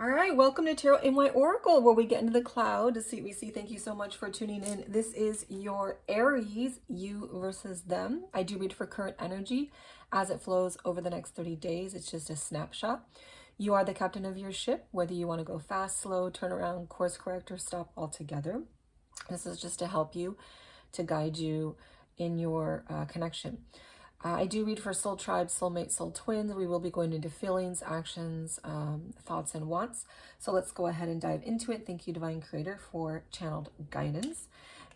All right, welcome to Tarot in My Oracle, where we get into the cloud to see what we see. Thank you so much for tuning in. This is your Aries, you versus them. I do read for current energy as it flows over the next 30 days. It's just a snapshot. You are the captain of your ship, whether you want to go fast, slow, turn around, course correct, or stop altogether. This is just to help you, to guide you in your connection. I do read for soul tribes, soulmates, soul twins. We will be going into feelings, actions, thoughts, and wants. So let's go ahead and dive into it. Thank you, Divine Creator, for channeled guidance.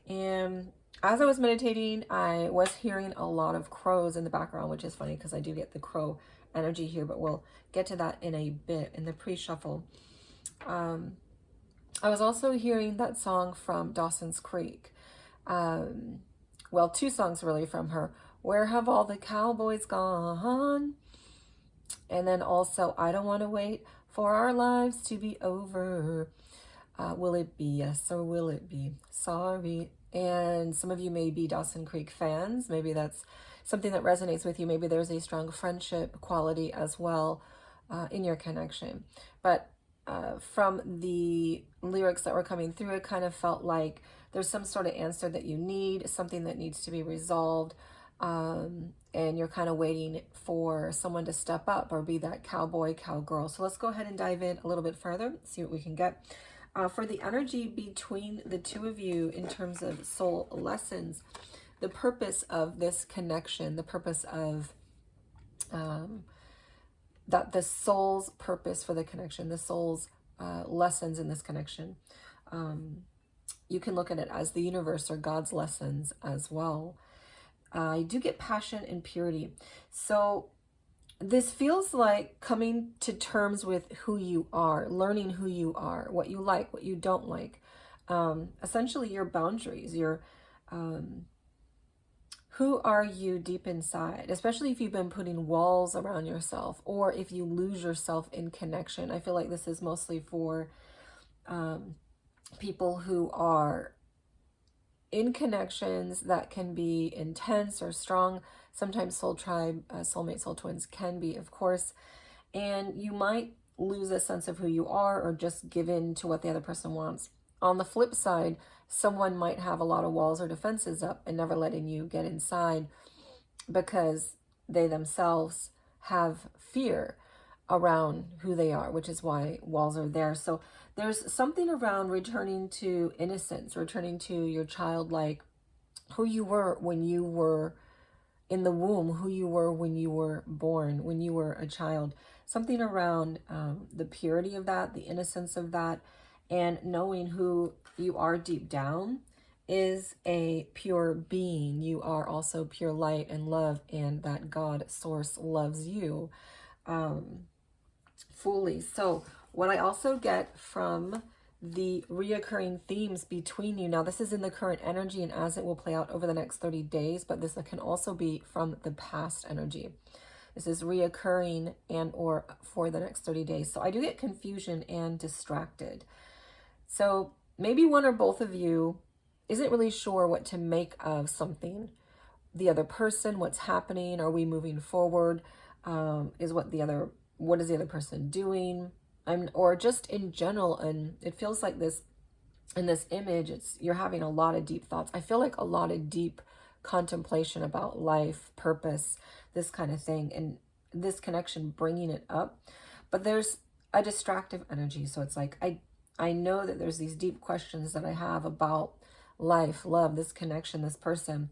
And as I was meditating, I was hearing a lot of crows in the background, which is funny because I do get the crow energy here, but we'll get to that in a bit in the pre-shuffle. I was also hearing that song from Dawson's Creek. Well, two songs really from her. Where have all the cowboys gone? And then also, I don't want to wait for our lives to be over. Will it be yes or will it be sorry? And some of you may be Dawson Creek fans. Maybe that's something that resonates with you. Maybe there's a strong friendship quality as well in your connection. But from the lyrics that were coming through, it kind of felt like there's some sort of answer that you need, something that needs to be resolved. And you're kind of waiting for someone to step up or be that cowboy, cowgirl. So let's go ahead and dive in a little bit further, see what we can get. For the energy between the two of you in terms of soul lessons, the purpose of this connection, the purpose of the soul's purpose for the connection, the soul's lessons in this connection. You can look at it as the universe or God's lessons as well. I do get passion and purity. So this feels like coming to terms with who you are, learning who you are, what you like, what you don't like. Essentially your boundaries, your who are you deep inside, especially if you've been putting walls around yourself or if you lose yourself in connection. I feel like this is mostly for people who are in connections that can be intense or strong. Sometimes soul tribe, soulmate, soul twins can be, of course. And you might lose a sense of who you are or just give in to what the other person wants. On the flip side, someone might have a lot of walls or defenses up and never letting you get inside because they themselves have fear around who they are, which is why walls are there. So there's something around returning to innocence, returning to your childlike, who you were when you were in the womb, who you were when you were born, when you were a child. Something around the purity of that, the innocence of that, and knowing who you are deep down is a pure being. You are also pure light and love, and that God source loves you fully. So what I also get from the reoccurring themes between you, now this is in the current energy and as it will play out over the next 30 days, but this can also be from the past energy. This is reoccurring and or for the next 30 days. So I do get confusion and distracted. So maybe one or both of you isn't really sure what to make of something. The other person, what's happening, are we moving forward? What is the other person doing? Or just in general, and it feels like this in this image, you're having a lot of deep thoughts. I feel like a lot of deep contemplation about life, purpose, this kind of thing, and this connection bringing it up. But there's a distractive energy. So it's like, I know that there's these deep questions that I have about life, love, this connection, this person.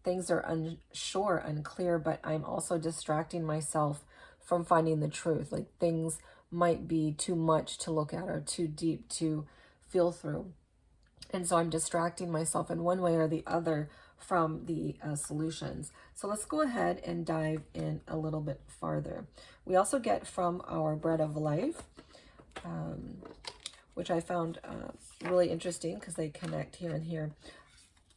Things are unsure, unclear, but I'm also distracting myself from finding the truth. Like things might be too much to look at or too deep to feel through. And so I'm distracting myself in one way or the other from the solutions. So let's go ahead and dive in a little bit farther. We also get from our Bread of Life, which I found really interesting because they connect here and here.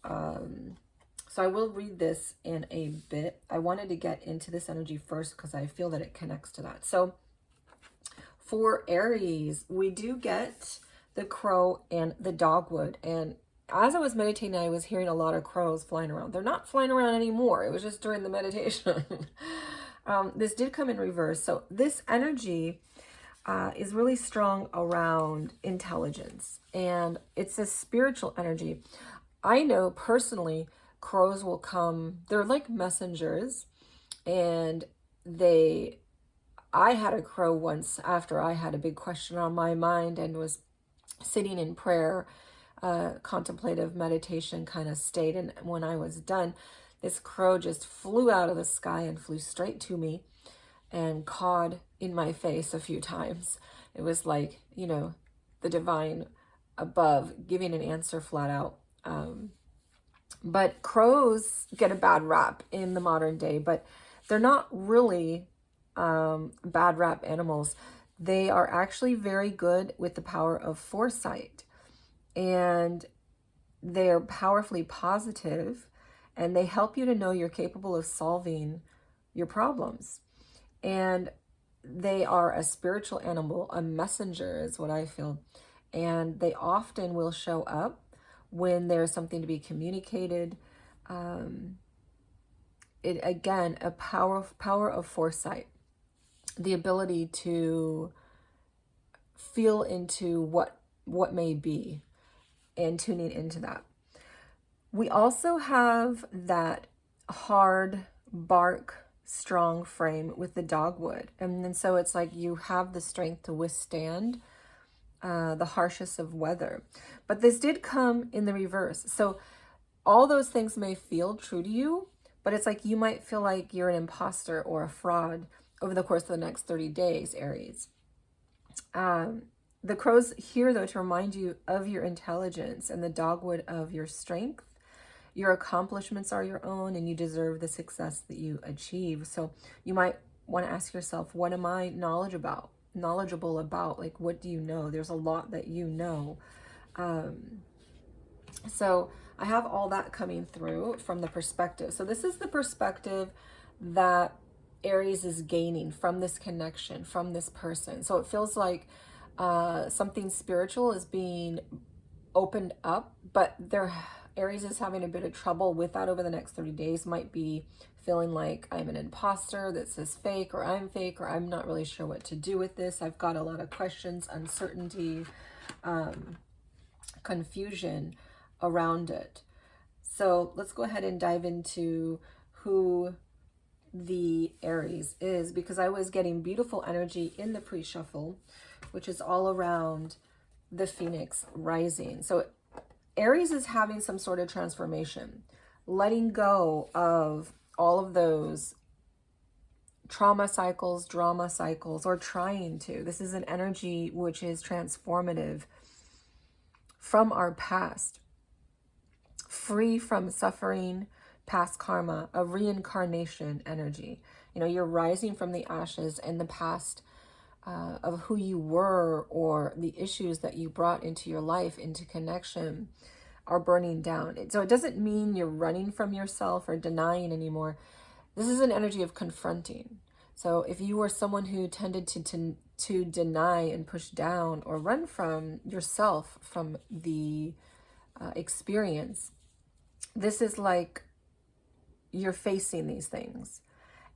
So I will read this in a bit. I wanted to get into this energy first because I feel that it connects to that. So for Aries, we do get the crow and the dogwood. And as I was meditating, I was hearing a lot of crows flying around. They're not flying around anymore. It was just during the meditation. This did come in reverse. So this energy is really strong around intelligence, and it's a spiritual energy. I know personally, crows will come, they're like messengers, and they, I had a crow once after I had a big question on my mind and was sitting in prayer, contemplative meditation kind of state. And when I was done, this crow just flew out of the sky and flew straight to me and cawed in my face a few times. It was like, you know, the divine above giving an answer flat out. But crows get a bad rap in the modern day, but they're not really bad rap animals. They are actually very good with the power of foresight, and they're powerfully positive, and they help you to know you're capable of solving your problems. And they are a spiritual animal, a messenger is what I feel. And they often will show up when there's something to be communicated. It again, a power of foresight, the ability to feel into what may be and tuning into that. We also have that hard bark, strong frame with the dogwood. And then so it's like you have the strength to withstand the harshest of weather. But this did come in the reverse. So all those things may feel true to you, but it's like you might feel like you're an imposter or a fraud over the course of the next 30 days, Aries. The crow's here, though, to remind you of your intelligence, and the dogwood of your strength. Your accomplishments are your own, and you deserve the success that you achieve. So you might want to ask yourself, what am I knowledgeable about? Like, what do you know? There's a lot that you know. So I have all that coming through from the perspective. So this is the perspective that Aries is gaining from this connection, from this person. So it feels like something spiritual is being opened up, but Aries is having a bit of trouble with that over the next 30 days. Might be feeling like I'm an imposter, this is fake, or I'm not really sure what to do with this. I've got a lot of questions, uncertainty, confusion around it. So let's go ahead and dive into who the Aries is, because I was getting beautiful energy in the pre-shuffle, which is all around the Phoenix rising. So Aries is having some sort of transformation, letting go of all of those trauma cycles, drama cycles, or trying to. This is an energy which is transformative from our past, free from suffering, past karma, a reincarnation energy. You know, you're rising from the ashes and the past of who you were, or the issues that you brought into your life, into connection, are burning down. So it doesn't mean you're running from yourself or denying anymore. This is an energy of confronting. So if you were someone who tended to deny and push down or run from yourself, from the experience, this is like you're facing these things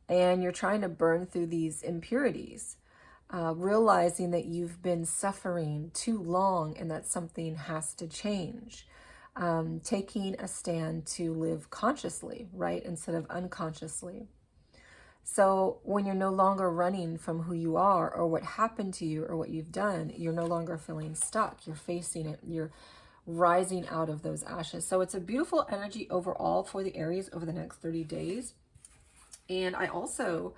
and you're trying to burn through these impurities, realizing that you've been suffering too long and that something has to change. Taking a stand to live consciously, right, instead of unconsciously. So when you're no longer running from who you are or what happened to you or what you've done, you're no longer feeling stuck. You're facing it. You're rising out of those ashes. So it's a beautiful energy overall for the Aries over the next 30 days. And I also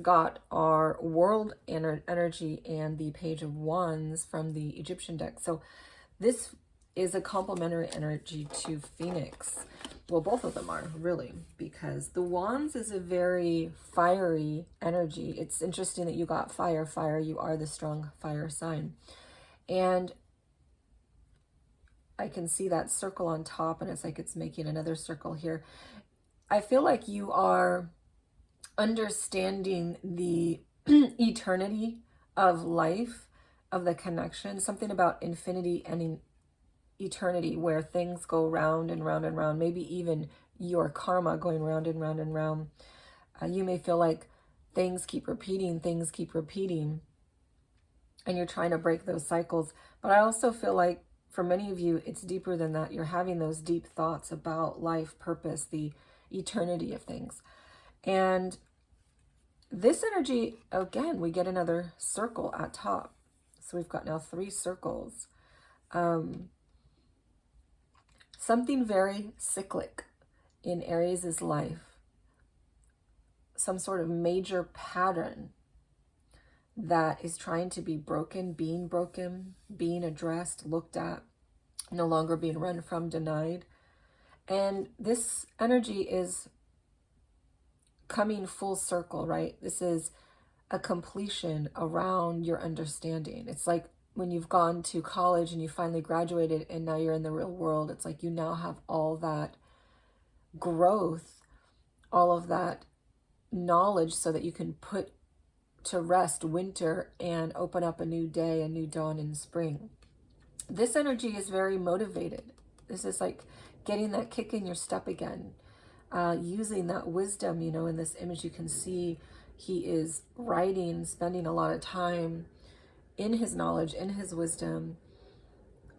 got our world energy and the Page of Wands from the Egyptian deck. So this is a complementary energy to Phoenix. Well, both of them are, really, because the Wands is a very fiery energy. It's interesting that you got fire. Fire, you are the strong fire sign. And I can see that circle on top, and it's like it's making another circle here. I feel like you are understanding the eternity of life, of the connection, something about infinity and eternity, where things go round and round and round, maybe even your karma going round and round and round. You may feel like things keep repeating, and you're trying to break those cycles. But I also feel like for many of you, it's deeper than that. You're having those deep thoughts about life, purpose, the eternity of things. And this energy, again, we get another circle at top. So we've got now 3 circles. Something very cyclic in Aries' life. Some sort of major pattern that is trying to be broken, being addressed, looked at, no longer being run from, denied. And this energy is coming full circle, right? This is a completion around your understanding. It's like when you've gone to college and you finally graduated and now you're in the real world. It's like you now have all that growth, all of that knowledge so that you can put to rest winter and open up a new day, a new dawn in spring. This energy is very motivated. This is like getting that kick in your step again, using that wisdom. You know, in this image you can see he is writing, spending a lot of time in his knowledge, in his wisdom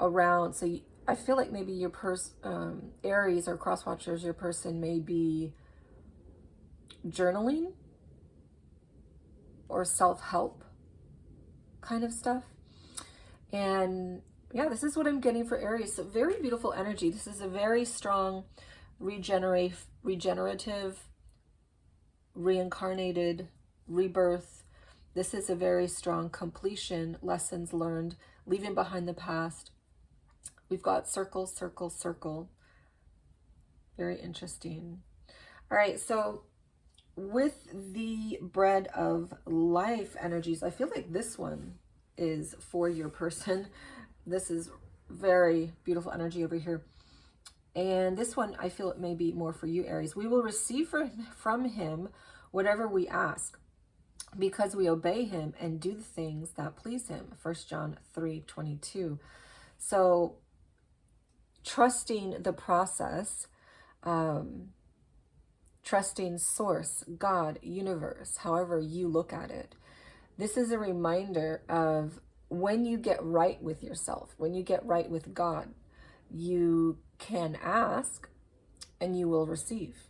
around. So I feel like maybe your Aries or cross watchers, your person may be journaling or self-help kind of stuff. And yeah, this is what I'm getting for Aries. So very beautiful energy. This is a very strong regenerative, reincarnated, rebirth. This is a very strong completion, lessons learned, leaving behind the past. We've got circle, circle, circle. Very interesting. All right, so with the bread of life energies, I feel like this one is for your person. This is very beautiful energy over here. And this one, I feel it may be more for you, Aries. We will receive from him whatever we ask, because we obey him and do the things that please him. 1 John 3:22. So trusting the process, trusting source, God, universe, however you look at it. This is a reminder of when you get right with yourself, when you get right with God, you can ask and you will receive.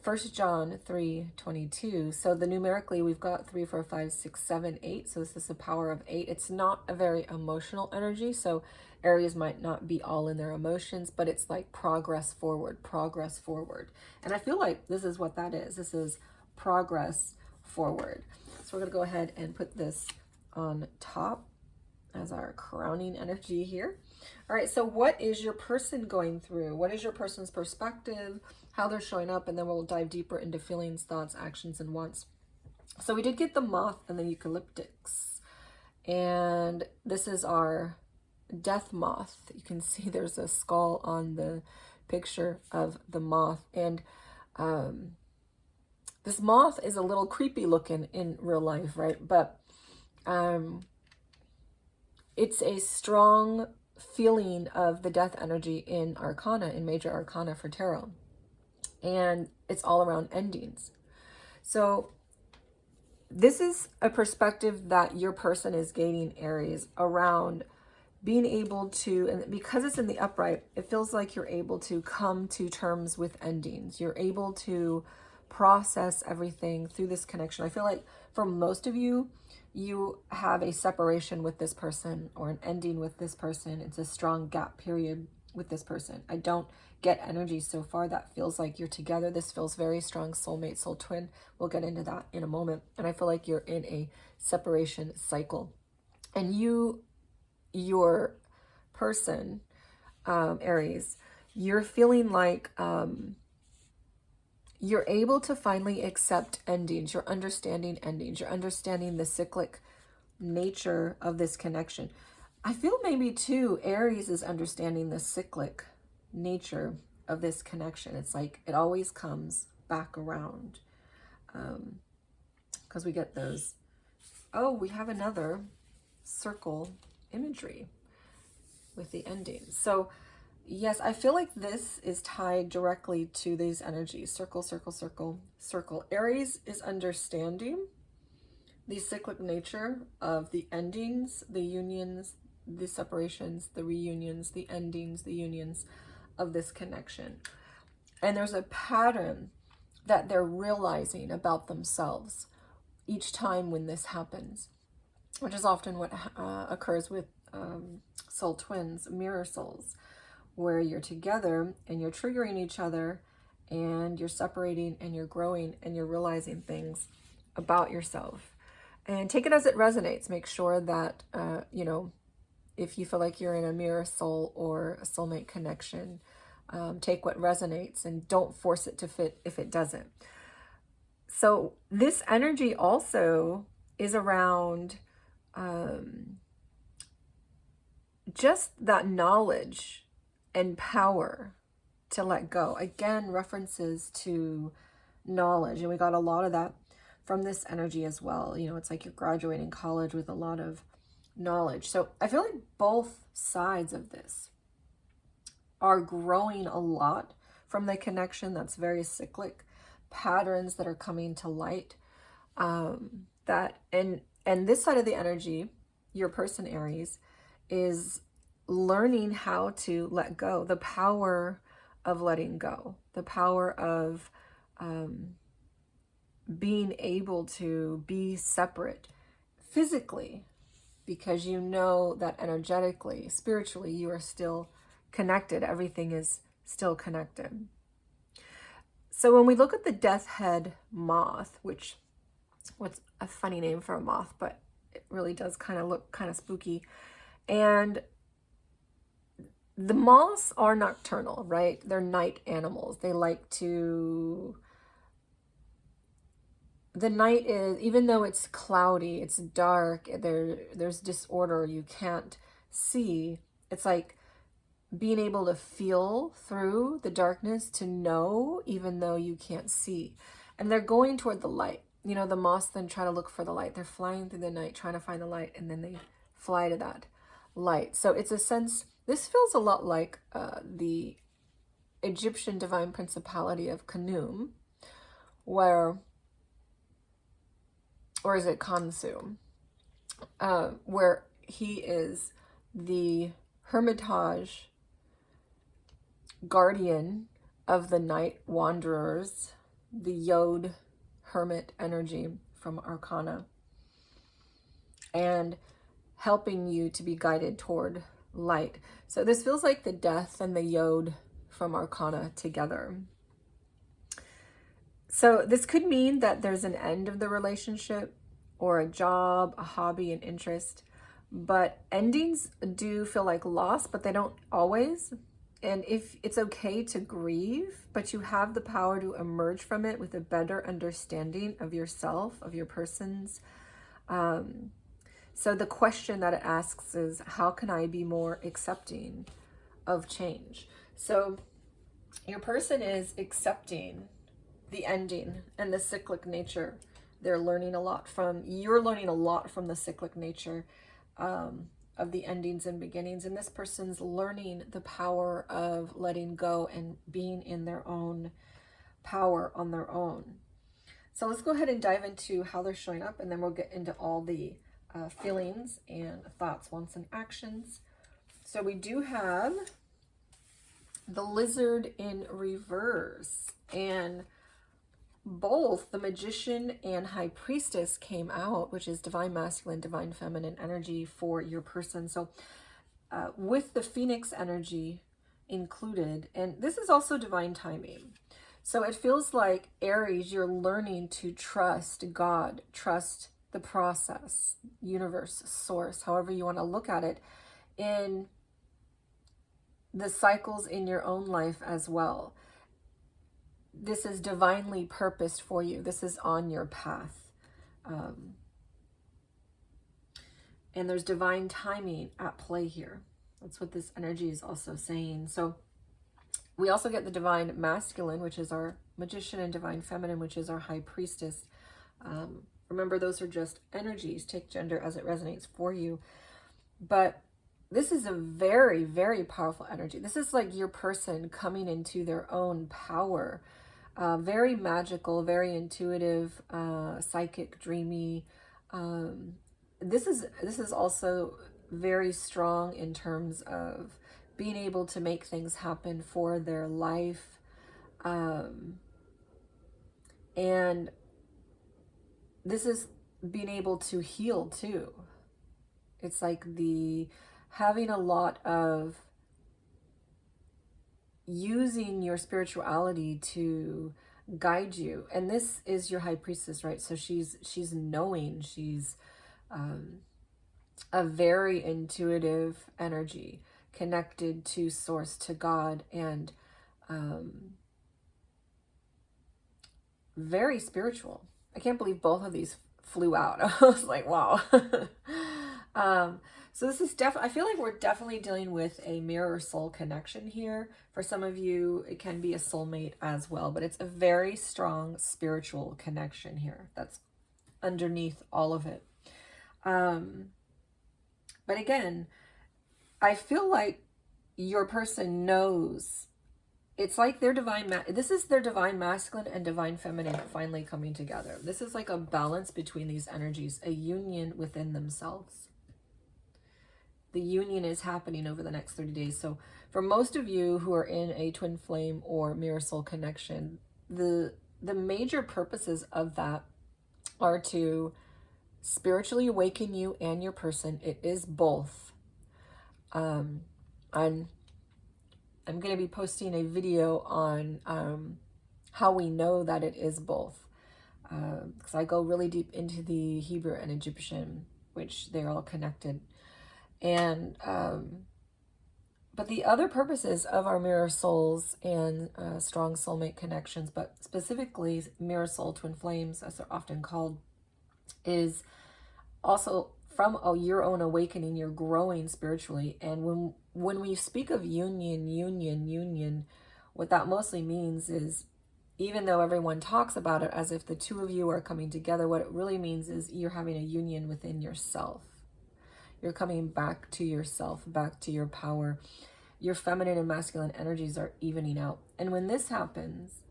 1 John 3:22. So the numerically, we've got 3, 4, 5, 6, 7, 8. So this is the power of 8. It's not a very emotional energy. So Aries might not be all in their emotions, but it's like progress forward, progress forward. And I feel like this is what that is. This is progress forward. So we're going to go ahead and put this on top as our crowning energy here. All right, so what is your person going through? What is your person's perspective? How they're showing up, and then we'll dive deeper into feelings, thoughts, actions, and wants. So we did get the moth and the eucalyptics. And this is our death moth. You can see there's a skull on the picture of the moth. And this moth is a little creepy looking in real life, right? But it's a strong feeling of the death energy in arcana, in major arcana for tarot. And it's all around endings. So this is a perspective that your person is gaining, Aries, around being able to, and because it's in the upright, it feels like you're able to come to terms with endings. You're able to process everything through this connection. I feel like for most of you, you have a separation with this person or an ending with this person. It's a strong gap period with this person. I don't get energy so far that feels like you're together. This feels very strong, soulmate, soul twin. We'll get into that in a moment. And I feel like you're in a separation cycle. And your person, Aries, you're feeling like you're able to finally accept endings. You're understanding endings. You're understanding the cyclic nature of this connection. I feel maybe too, Aries is understanding the cyclic nature of this connection. It's like it always comes back around. Because we get those. Oh, we have another circle imagery with the endings. So yes, I feel like this is tied directly to these energies. Circle, circle, circle, circle. Aries is understanding the cyclic nature of the endings, the unions, the separations, the reunions, the endings, the unions of this connection. And there's a pattern that they're realizing about themselves each time when this happens, which is often what occurs with soul twins, mirror souls, where you're together and you're triggering each other and you're separating and you're growing and you're realizing things about yourself. And take it as it resonates. Make sure that, if you feel like you're in a mirror soul or a soulmate connection, take what resonates and don't force it to fit if it doesn't. So this energy also is around just that knowledge and power to let go. Again, references to knowledge. And we got a lot of that from this energy as well. It's like you're graduating college with a lot of knowledge. So I feel like both sides of this are growing a lot from the connection that's very cyclic, patterns that are coming to light. And this side of the energy, your person Aries, is learning how to let go, the power of letting go, the power of being able to be separate physically, because you know that energetically, spiritually, you are still connected. Everything is still connected. So when we look at the death head moth, which what's a funny name for a moth, but it really does kind of look kind of spooky. And the moths are nocturnal, right? They're night animals. They like to... The night is, even though it's cloudy, it's dark, there's disorder, you can't see. It's like being able to feel through the darkness, to know even though you can't see. And they're going toward the light. The moths then try to look for the light. They're flying through the night trying to find the light, and then they fly to that light. So it's a sense, this feels a lot like the Egyptian divine principality of Khnum, or is it Khonsu, where he is the hermitage guardian of the night wanderers, the Yod hermit energy from Arcana, and helping you to be guided toward light. So this feels like the death and the Yod from Arcana together. So this could mean that there's an end of the relationship or a job, a hobby, an interest. But endings do feel like loss, but they don't always. And if it's okay to grieve, but you have the power to emerge from it with a better understanding of yourself, of your persons. So the question that it asks is, how can I be more accepting of change? So your person is accepting the ending and the cyclic nature. They're learning a lot from, you're learning a lot from the cyclic nature of the endings and beginnings. And this person's learning the power of letting go and being in their own power on their own. So let's go ahead and dive into how they're showing up, and then we'll get into all the feelings and thoughts, wants, and actions. So we do have the Lizard in reverse, and both the Magician and High Priestess came out, which is divine masculine, divine feminine energy for your person. So with the Phoenix energy included, and this is also divine timing. So it feels like Aries, you're learning to trust God, trust the process, universe, source, however you want to look at it, in the cycles in your own life as well. This is divinely purposed for you. This is on your path. And there's divine timing at play here. That's what this energy is also saying. So we also get the divine masculine, which is our Magician, and divine feminine, which is our High Priestess. Remember, those are just energies. Take gender as it resonates for you. But this is a very, very powerful energy. This is like your person coming into their own power. Very magical, very intuitive, psychic, dreamy, This is also very strong in terms of being able to make things happen for their life. And this is being able to heal too. It's like the having a lot of using your spirituality to guide you. And this is your high priestess, right? So she's knowing, she's a very intuitive energy connected to source, to God, and very spiritual. I can't believe both of these flew out. I was like, wow. So this is I feel like we're definitely dealing with a mirror soul connection here. For some of you, it can be a soulmate as well, but it's a very strong spiritual connection here that's underneath all of it. But again, I feel like your person knows. It's like their this is their divine masculine and divine feminine finally coming together. This is like a balance between these energies, a union within themselves. The union is happening over the next 30 days. So for most of you who are in a twin flame or mirror soul connection, the major purposes of that are to spiritually awaken you and your person. It is both. I'm going to be posting a video on how we know that it is both. Because I go really deep into the Hebrew and Egyptian, which they're all connected. And but the other purposes of our mirror souls and strong soulmate connections, but specifically mirror soul twin flames, as they're often called, is also from your own awakening. You're growing spiritually. And when we speak of union, what that mostly means is, even though everyone talks about it as if the two of you are coming together, what it really means is you're having a union within yourself. You're coming back to yourself, back to your power. Your feminine and masculine energies are evening out. And when this happens,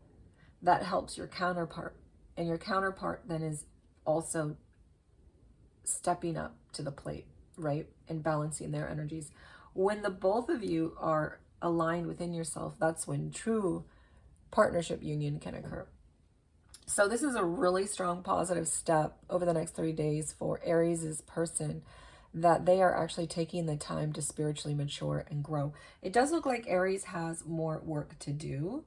that helps your counterpart. And your counterpart then is also stepping up to the plate, right? And balancing their energies. When the both of you are aligned within yourself, that's when true partnership union can occur. So this is a really strong positive step over the next 30 days for Aries' person, that they are actually taking the time to spiritually mature and grow. It does look like Aries has more work to do.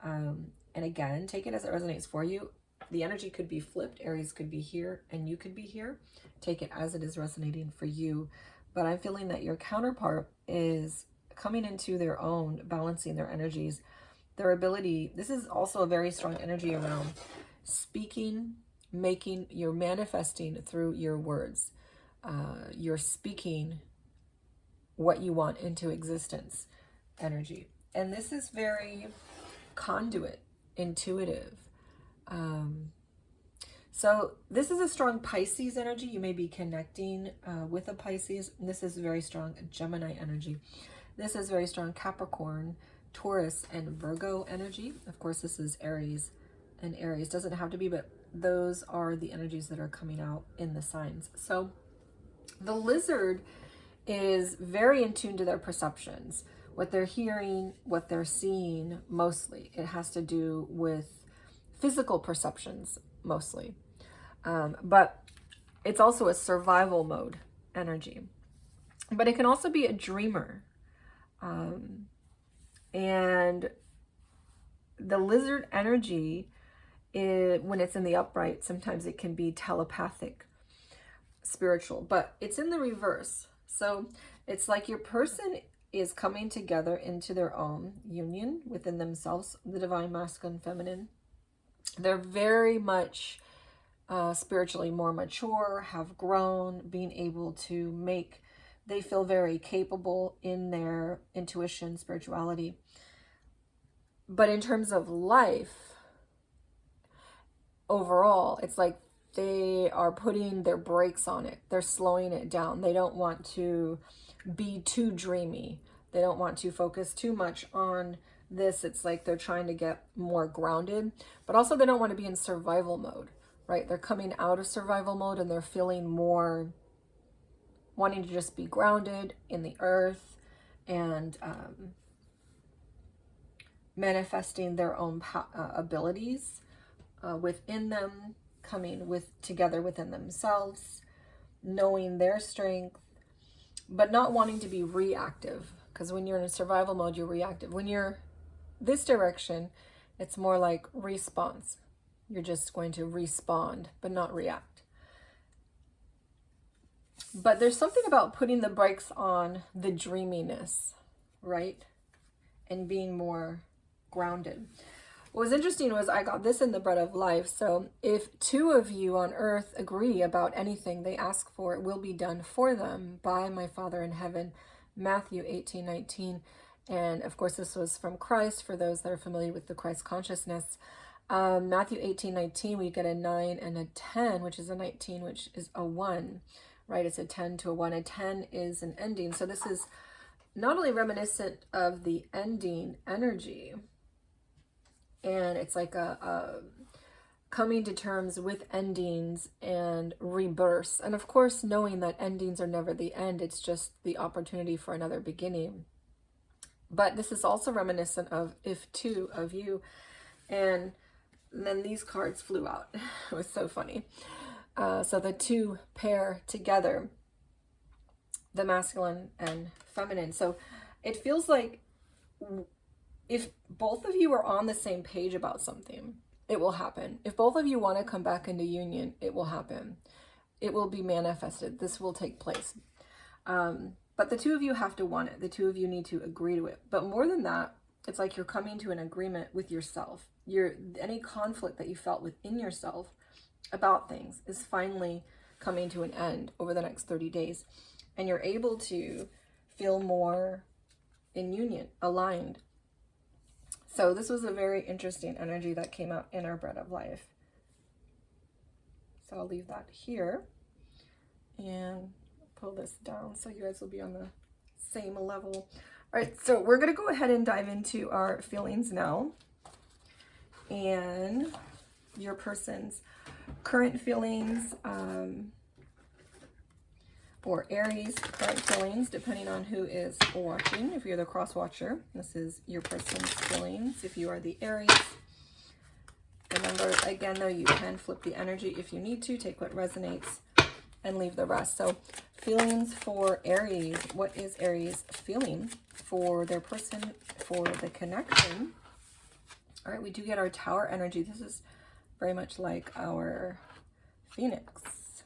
And again, take it as it resonates for you. The energy could be flipped. Aries could be here and you could be here. Take it as it is resonating for you. But I'm feeling that your counterpart is coming into their own, balancing their energies, their ability. This is also a very strong energy around speaking, you're manifesting through your words. You're speaking what you want into existence energy. And this is very conduit, intuitive. So this is a strong Pisces energy. You may be connecting with a Pisces. This is very strong Gemini energy. This is very strong Capricorn, Taurus, and Virgo energy. Of course, this is Aries, and Aries doesn't have to be, but those are the energies that are coming out in the signs. So the lizard is very in tune to their perceptions, what they're hearing, what they're seeing. Mostly it has to do with physical perceptions mostly, but it's also a survival mode energy. But it can also be a dreamer, and the lizard energy when it's in the upright, sometimes it can be telepathic, spiritual, but it's in the reverse. So it's like your person is coming together into their own union within themselves, the divine masculine, feminine. They're very much spiritually more mature, have grown, being able to they feel very capable in their intuition, spirituality. But in terms of life, overall, it's like they are putting their brakes on it. They're slowing it down. They don't want to be too dreamy. They don't want to focus too much on this. It's like they're trying to get more grounded, but also they don't want to be in survival mode, right? They're coming out of survival mode and they're feeling more wanting to just be grounded in the earth and manifesting their own abilities within them, coming together within themselves, knowing their strength, but not wanting to be reactive. Because when you're in a survival mode, you're reactive. When you're this direction, it's more like response. You're just going to respond, but not react. But there's something about putting the brakes on the dreaminess, right? And being more grounded. What was interesting was I got this in the bread of life. So if two of you on earth agree about anything they ask for, it will be done for them by my Father in heaven. Matthew 18:19. And of course, this was from Christ for those that are familiar with the Christ consciousness. Matthew 18:19, we get a 9 and a 10, which is a 19, which is a 1, right? It's a 10 to a 1. A 10 is an ending. So this is not only reminiscent of the ending energy, and it's like a coming to terms with endings and rebirths. And of course, knowing that endings are never the end, it's just the opportunity for another beginning. But this is also reminiscent of if two of you, and then these cards flew out. It was so funny. So the two pair together, the masculine and feminine. So it feels like if both of you are on the same page about something, it will happen. If both of you want to come back into union, it will happen. It will be manifested. This will take place. But the two of you have to want it. The two of you need to agree to it. But more than that, it's like you're coming to an agreement with yourself. Any conflict that you felt within yourself about things is finally coming to an end over the next 30 days. And you're able to feel more in union, aligned. So this was a very interesting energy that came out in our bread of life. So I'll leave that here and pull this down so you guys will be on the same level. All right, so we're going to go ahead and dive into our feelings now. And your person's current feelings, or Aries current feelings, depending on who is watching. If you're the cross watcher, this is your person's feelings. If you are the Aries, remember, again, though, you can flip the energy if you need to. Take what resonates and leave the rest. So feelings for Aries. What is Aries feeling for their person, for the connection? All right, we do get our Tower energy. This is very much like our Phoenix.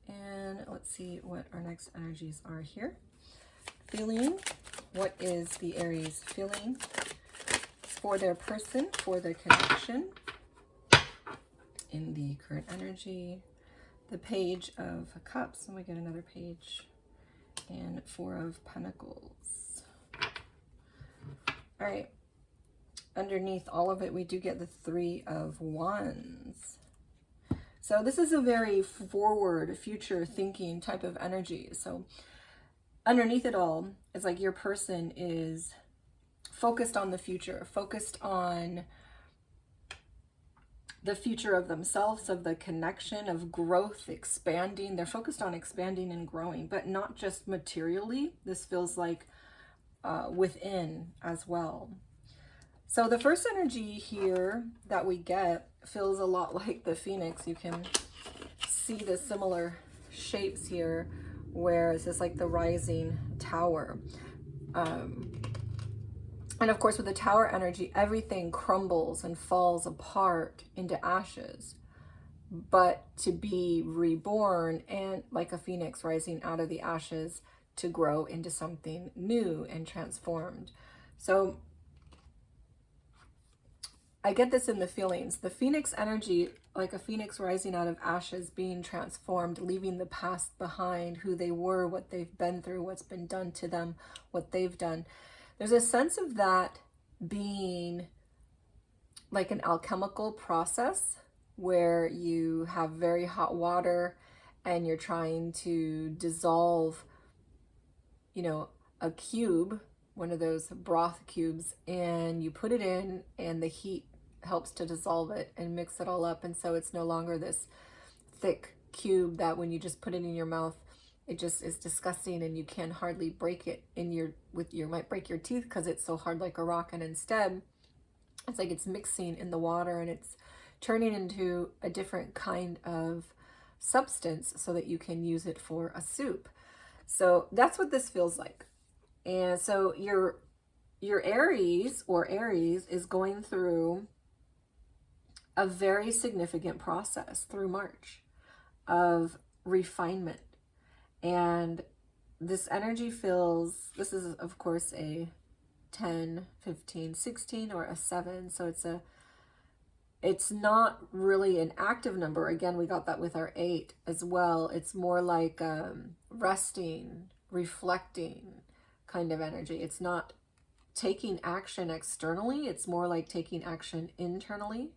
And let's see what our next energies are here. Feeling. What is the Aries feeling for their person, for their connection in the current energy? The Page of Cups. And we get another page. And Four of Pentacles. All right. Underneath all of it, we do get the Three of Wands. So this is a very forward, future thinking type of energy. So underneath it all, it's like your person is focused on the future, focused on the future of themselves, of the connection, of growth, expanding. They're focused on expanding and growing, but not just materially. This feels like within as well. So the first energy here that we get feels a lot like the Phoenix. You can see the similar shapes here, where it's just like the rising tower. And of course, with the Tower energy, everything crumbles and falls apart into ashes. But to be reborn, and like a phoenix rising out of the ashes to grow into something new and transformed. So I get this in the feelings. The Phoenix energy, like a phoenix rising out of ashes, being transformed, leaving the past behind, who they were, what they've been through, what's been done to them, what they've done. There's a sense of that being like an alchemical process where you have very hot water and you're trying to dissolve, you know, a cube, one of those broth cubes, and you put it in and the heat helps to dissolve it and mix it all up. And so it's no longer this thick cube that when you just put it in your mouth, it just is disgusting and you can hardly break it in your, might break your teeth because it's so hard like a rock. And instead, it's like it's mixing in the water and it's turning into a different kind of substance so that you can use it for a soup. So that's what this feels like. And so your Aries or Aries is going through a very significant process through March of refinement. And this energy feels, this is of course a 10, 15, 16 or a 7. So it's not really an active number. Again, we got that with our 8 as well. It's more like resting, reflecting kind of energy. It's not taking action externally. It's more like taking action internally.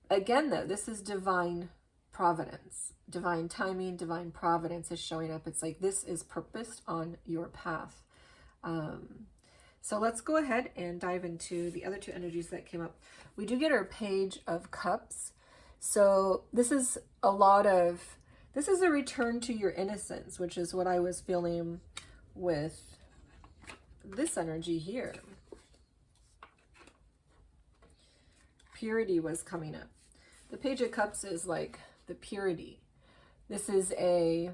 Again, though, this is divine providence, divine timing, divine providence is showing up. It's like this is purposed on your path. So let's go ahead and dive into the other two energies that came up. We do get our Page of Cups. So this is a return to your innocence, which is what I was feeling with this energy here. Purity was coming up. The Page of Cups is like the purity. This is a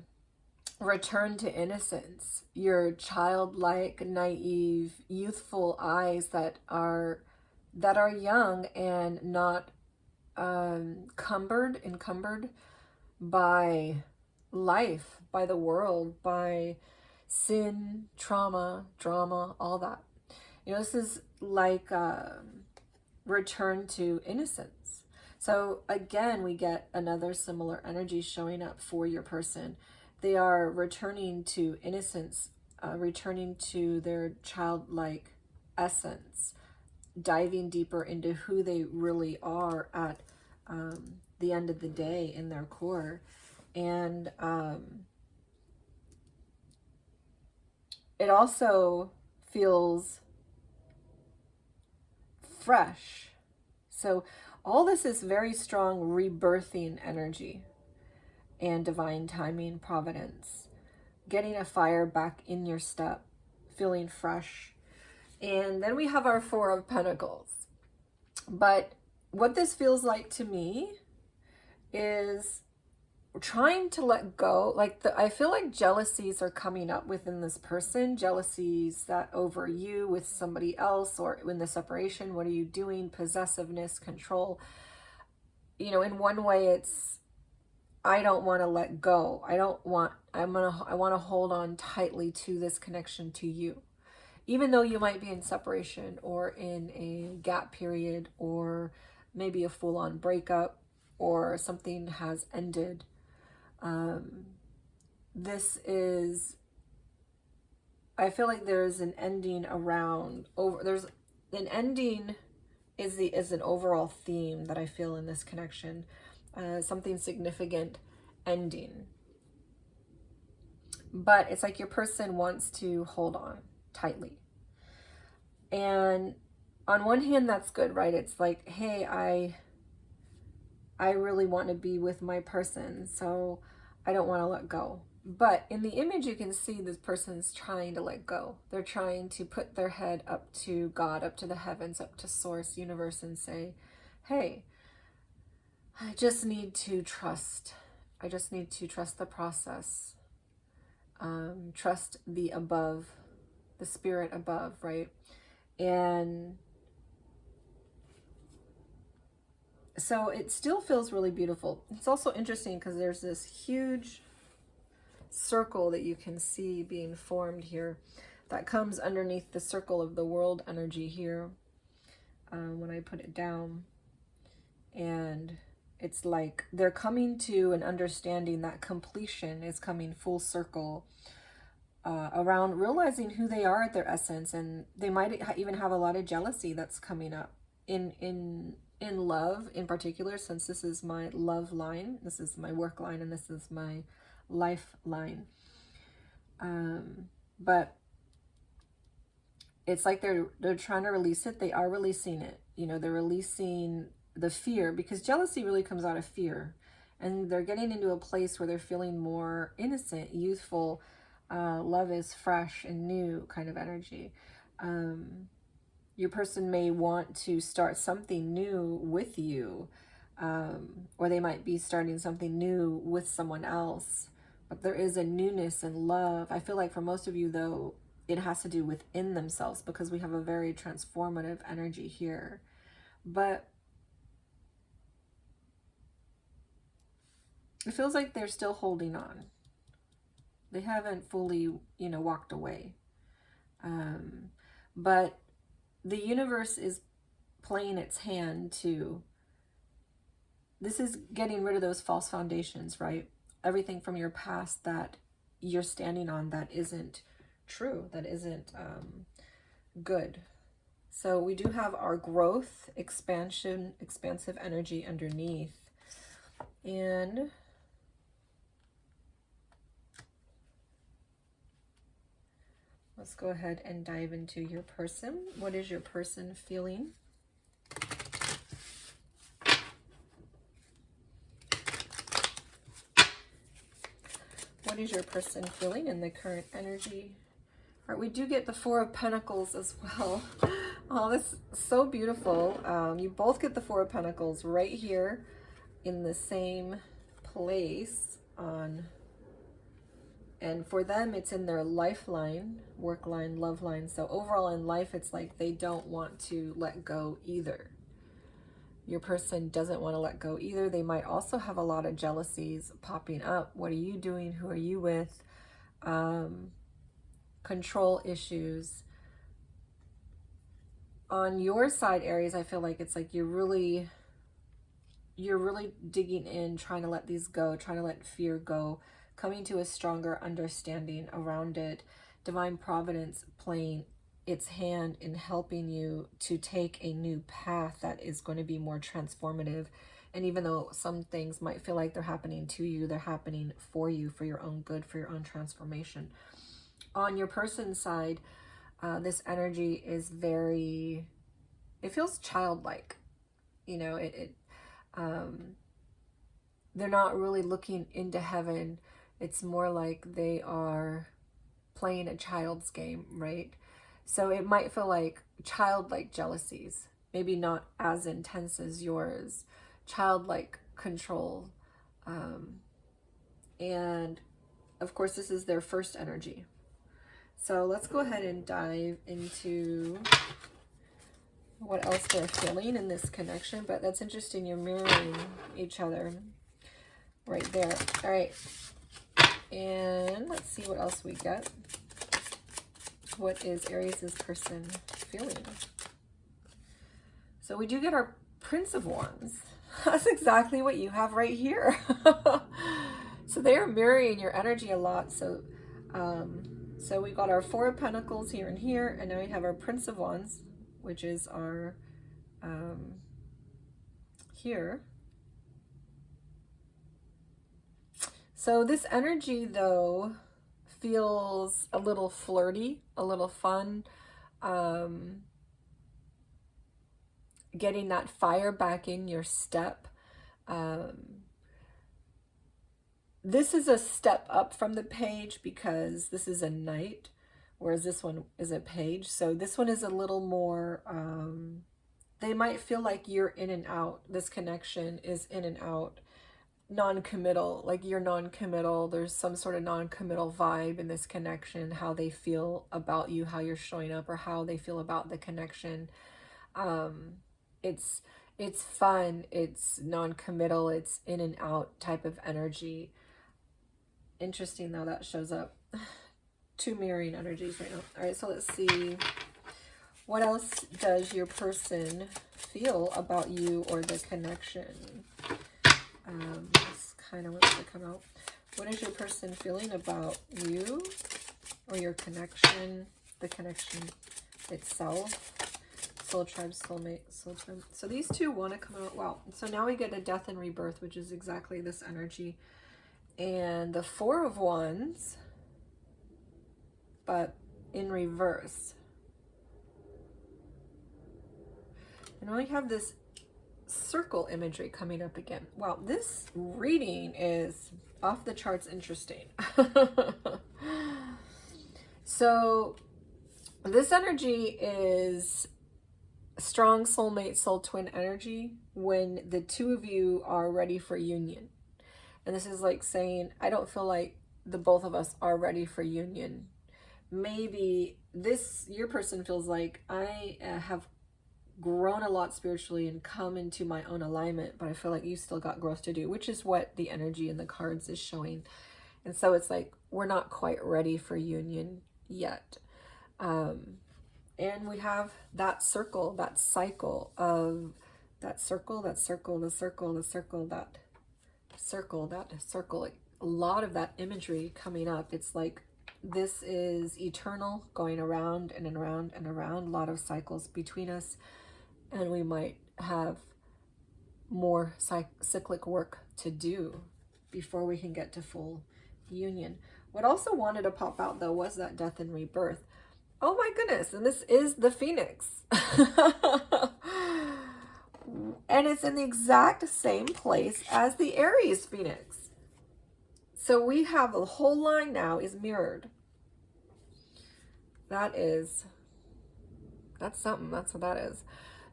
return to innocence, your childlike, naive, youthful eyes that are young and not encumbered by life, by the world, by sin, trauma, drama, all that. You know, this is like return to innocence. So again, we get another similar energy showing up for your person. They are returning to innocence, returning to their childlike essence, diving deeper into who they really are at the end of the day in their core. And it also feels fresh. So all this is very strong rebirthing energy and divine timing, providence, getting a fire back in your step, feeling fresh. And then we have our Four of Pentacles. But what this feels like to me is trying to let go. Like I feel like jealousies are coming up within this person, jealousies that over you with somebody else or in the separation. What are you doing? Possessiveness, control. You know, in one way it's, I don't want to let go. I want to hold on tightly to this connection to you. Even though you might be in separation or in a gap period or maybe a full-on breakup or something has ended. This is, I feel like there's an ending there's an ending is an overall theme that I feel in this connection. Something significant ending. But it's like your person wants to hold on tightly. And on one hand, that's good, right? It's like, hey, I really want to be with my person, so I don't want to let go. But in the image, you can see this person's trying to let go. They're trying to put their head up to God, up to the heavens, up to source, universe, and say, hey, I just need to trust. I just need to trust the process. Trust the above, the spirit above, right? And so it still feels really beautiful. It's also interesting because there's this huge circle that you can see being formed here that comes underneath the circle of the world energy here when I put it down. And it's like they're coming to an understanding that completion is coming full circle around realizing who they are at their essence. And they might even have a lot of jealousy that's coming up in love in particular, since this is my love line, this is my work line, and this is my life line. But it's like they're trying to release it. They are releasing it. You know, they're releasing the fear, because jealousy really comes out of fear. And they're getting into a place where they're feeling more innocent, youthful. Love is fresh and new kind of energy. Your person may want to start something new with you, or they might be starting something new with someone else. But there is a newness and love. I feel like for most of you, though, it has to do within themselves, because we have a very transformative energy here. But it feels like they're still holding on. They haven't fully, you know, walked away. But the universe is playing its hand to, this is getting rid of those false foundations, right? Everything from your past that you're standing on that isn't true, that isn't good. So we do have our growth, expansion, expansive energy underneath. And let's go ahead and dive into your person. What is your person feeling? What is your person feeling in the current energy? All right, we do get the Four of Pentacles as well. Oh, this is so beautiful. You both get the Four of Pentacles right here in the same place on, and for them it's in their lifeline, work line, love line. So overall in life, it's like they don't want to let go either. Your person doesn't want to let go either. They might also have a lot of jealousies popping up. What are you doing? Who are you with? Control issues. On your side, Aries, I feel like it's like you're really digging in, trying to let these go, trying to let fear go, coming to a stronger understanding around it. Divine Providence playing its hand in helping you to take a new path that is going to be more transformative. And even though some things might feel like they're happening to you, they're happening for you, for your own good, for your own transformation. On your person's side, this energy is very, it feels childlike. You know, they're not really looking into heaven. It's more like they are playing a child's game, right? So it might feel like childlike jealousies, maybe not as intense as yours, childlike control. And of course, this is their first energy. So let's go ahead and dive into what else they're feeling in this connection. But that's interesting. You're mirroring each other right there. All right. And let's see what else we get. What is Aries' person feeling? So we do get our Prince of Wands. That's exactly what you have right here. So they are mirroring your energy a lot. So so we got our Four of Pentacles here and here, and now we have our Prince of Wands, which is our here. So this energy, though, feels a little flirty, a little fun, getting that fire back in your step. This is a step up from the page because this is a knight, whereas this one is a page. So this one is a little more, they might feel like you're in and out. This connection is in and out, non-committal, like you're non-committal. There's some sort of non-committal vibe in this connection, how they feel about you, how you're showing up, or how they feel about the connection. It's fun, it's non-committal, it's in and out type of energy. Interesting though that shows up. Two mirroring energies right now. All right, so let's see. What else does your person feel about you or the connection? This kind of wants to come out. What is your person feeling about you or your connection, the connection itself? Soul tribe, soulmate, soul tribe. So these two want to come out. Wow. So now we get a death and rebirth, which is exactly this energy. And the Four of Wands, but in reverse. And we have this circle imagery coming up again. Wow, this reading is off the charts interesting. So this energy is strong soulmate, soul twin energy when the two of you are ready for union. And this is like saying, I don't feel like the both of us are ready for union. Maybe your person feels like I have grown a lot spiritually and come into my own alignment, but I feel like you still got growth to do, which is what the energy in the cards is showing. And so it's like, we're not quite ready for union yet. And we have that circle, that cycle of that circle, that circle, the circle, the circle, that circle, that circle, like a lot of that imagery coming up. It's like, this is eternal, going around and around and around, a lot of cycles between us. And we might have more cyclic work to do before we can get to full union. What also wanted to pop out though was that death and rebirth. Oh my goodness, and this is the Phoenix. And it's in the exact same place as the Aries Phoenix. So we have the whole line now is mirrored. That's something, that's what that is.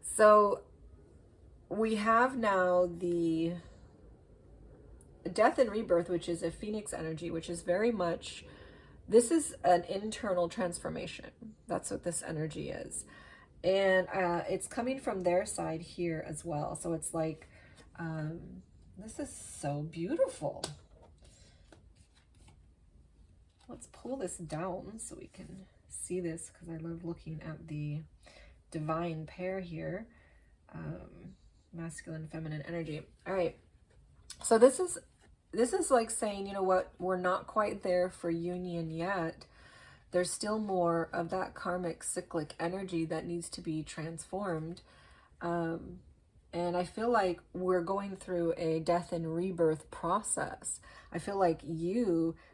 So we have now the death and rebirth, which is a Phoenix energy, which is very much, this is an internal transformation. That's what this energy is. And it's coming from their side here as well. So it's like, this is so beautiful. Let's pull this down so we can see this, because I love looking at the divine pair here. Masculine, feminine energy. All right. So this is like saying, you know what, we're not quite there for union yet. There's still more of that karmic cyclic energy that needs to be transformed. And I feel like we're going through a death and rebirth process. I feel like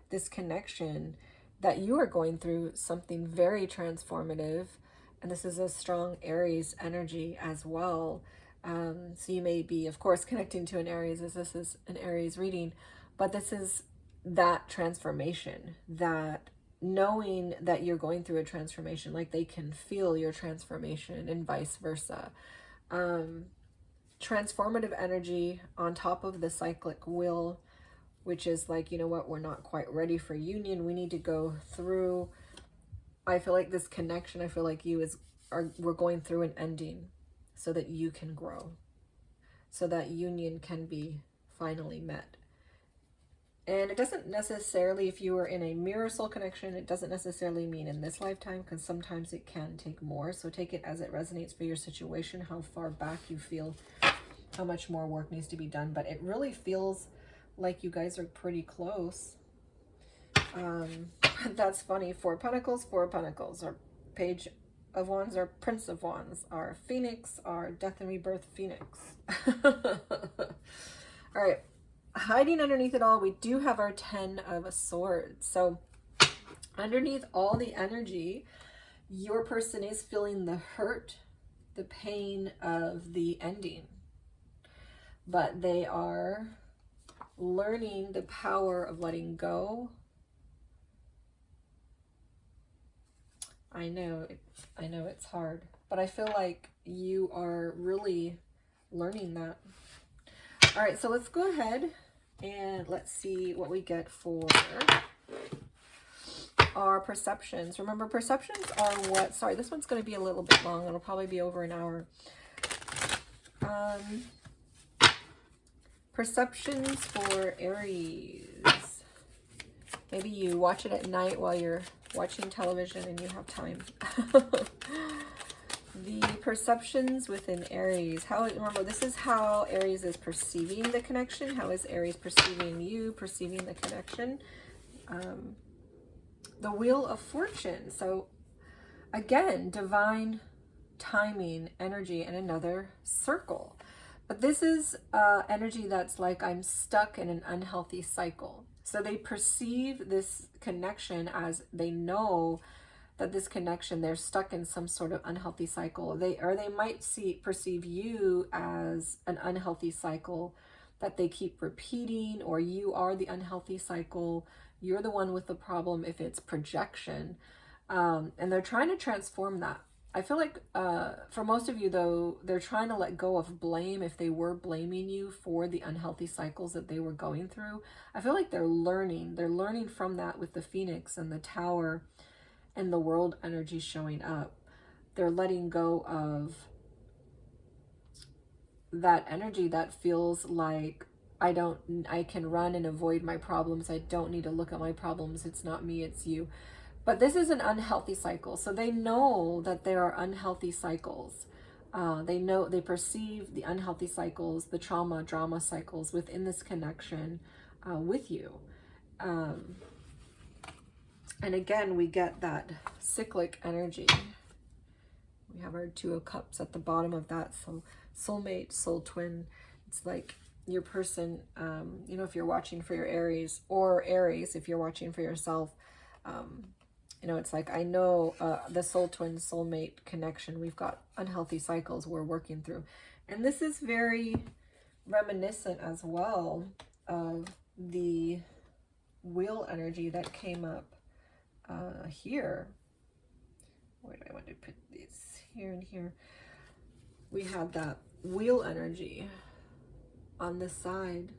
this connection that you are going through something very transformative. And this is a strong Aries energy as well. So you may be, of course, connecting to an Aries, as this is an Aries reading, but this is that transformation, that knowing that you're going through a transformation, like they can feel your transformation and vice versa. Transformative energy on top of the cyclic will, which is like, you know what, we're not quite ready for union. We need to go through, I feel like this connection, I feel like we're going through an ending so that you can grow, so that union can be finally met. And it doesn't necessarily, if you are in a mirror soul connection, it doesn't necessarily mean in this lifetime, because sometimes it can take more. So take it as it resonates for your situation, how far back you feel, how much more work needs to be done. But it really feels like you guys are pretty close. That's funny. Four of Pentacles, our Page of Wands, our Prince of Wands, our Phoenix, our Death and Rebirth Phoenix. All right. Hiding underneath it all, we do have our 10 of Swords. So underneath all the energy, your person is feeling the hurt, the pain of the ending. But they are learning the power of letting go. I know it's hard, but I feel like you are really learning that. All right, so let's go ahead and let's see what we get for our perceptions. Remember, perceptions are what, sorry, this one's going to be a little bit long. It'll probably be over an hour. Perceptions for Aries. Maybe you watch it at night while you're watching television and you have time. The perceptions within Aries. Remember, this is how Aries is perceiving the connection. How is Aries perceiving you, perceiving the connection? The Wheel of Fortune. So again, divine timing, energy, and another circle. But this is energy that's like, I'm stuck in an unhealthy cycle. So they perceive this connection as they know that this connection, they're stuck in some sort of unhealthy cycle. They might perceive you as an unhealthy cycle that they keep repeating, or you are the unhealthy cycle. You're the one with the problem if it's projection. And they're trying to transform that. I feel like for most of you, though, they're trying to let go of blame if they were blaming you for the unhealthy cycles that they were going through. I feel like they're learning. They're learning from that with the Phoenix and the Tower and the World energy showing up. They're letting go of that energy that feels like I can run and avoid my problems. I don't need to look at my problems. It's not me, it's you. But this is an unhealthy cycle. So they know that there are unhealthy cycles. They perceive the unhealthy cycles, the trauma, drama cycles within this connection with you. And again, we get that cyclic energy. We have our Two of Cups at the bottom of that. So soulmate, soul twin. It's like your person, you know, if you're watching for your Aries, or Aries, if you're watching for yourself, you know, it's like, I know the soul twin, soulmate connection, we've got unhealthy cycles we're working through. And this is very reminiscent as well of the wheel energy that came up here. Where do I want to put this? Here and here. We had that wheel energy on this side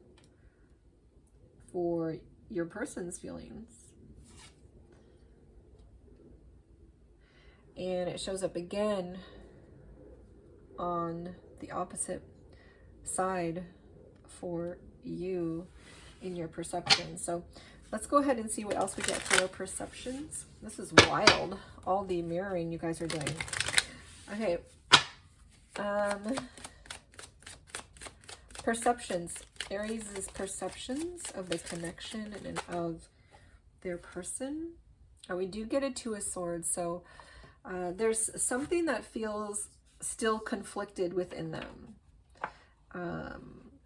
for your person's feelings. And it shows up again on the opposite side for you in your perception. So let's go ahead and see what else we get for our perceptions. This is wild, all the mirroring you guys are doing. Okay. Perceptions. Aries' perceptions of the connection and of their person. We do get a Two of Swords, so there's something that feels still conflicted within them.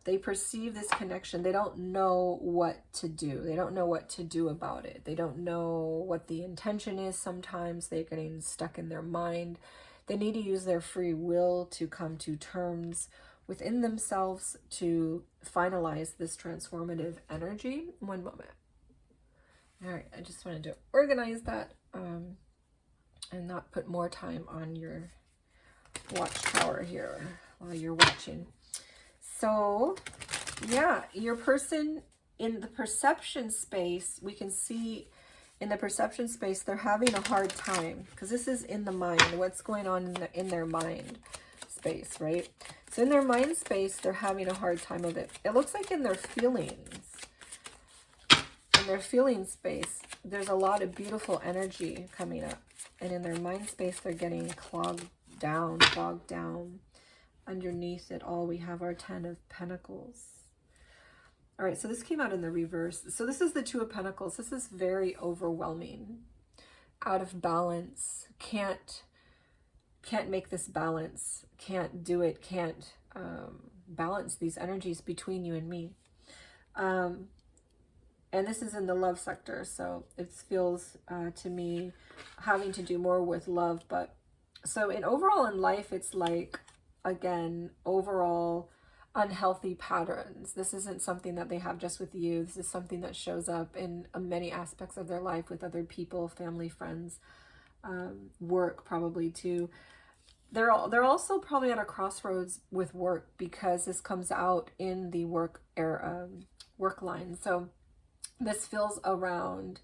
They perceive this connection. They don't know what to do. They don't know what to do about it. They don't know what the intention is. Sometimes they're getting stuck in their mind. They need to use their free will to come to terms within themselves to finalize this transformative energy. One moment. All right, I just wanted to organize that and not put more time on your watchtower here while you're watching. So, yeah, your person in the perception space, we can see in the perception space, they're having a hard time because this is in the mind, what's going on in their mind space, right? So in their mind space, they're having a hard time of it. It looks like in their feelings, in their feeling space, there's a lot of beautiful energy coming up. And in their mind space, they're getting clogged down, bogged down. Underneath it all, we have our Ten of Pentacles. All right, so this came out in the reverse. So this is the Two of Pentacles. This is very overwhelming, out of balance, can't make this balance, can't do it, can't balance these energies between you and me. And this is in the love sector, so it feels to me having to do more with love. But so in overall in life, it's like, again, overall unhealthy patterns. This isn't something that they have just with you. This is something that shows up in many aspects of their life with other people, family, friends, work probably too. They're also probably at a crossroads with work because this comes out in the work line. So this feels around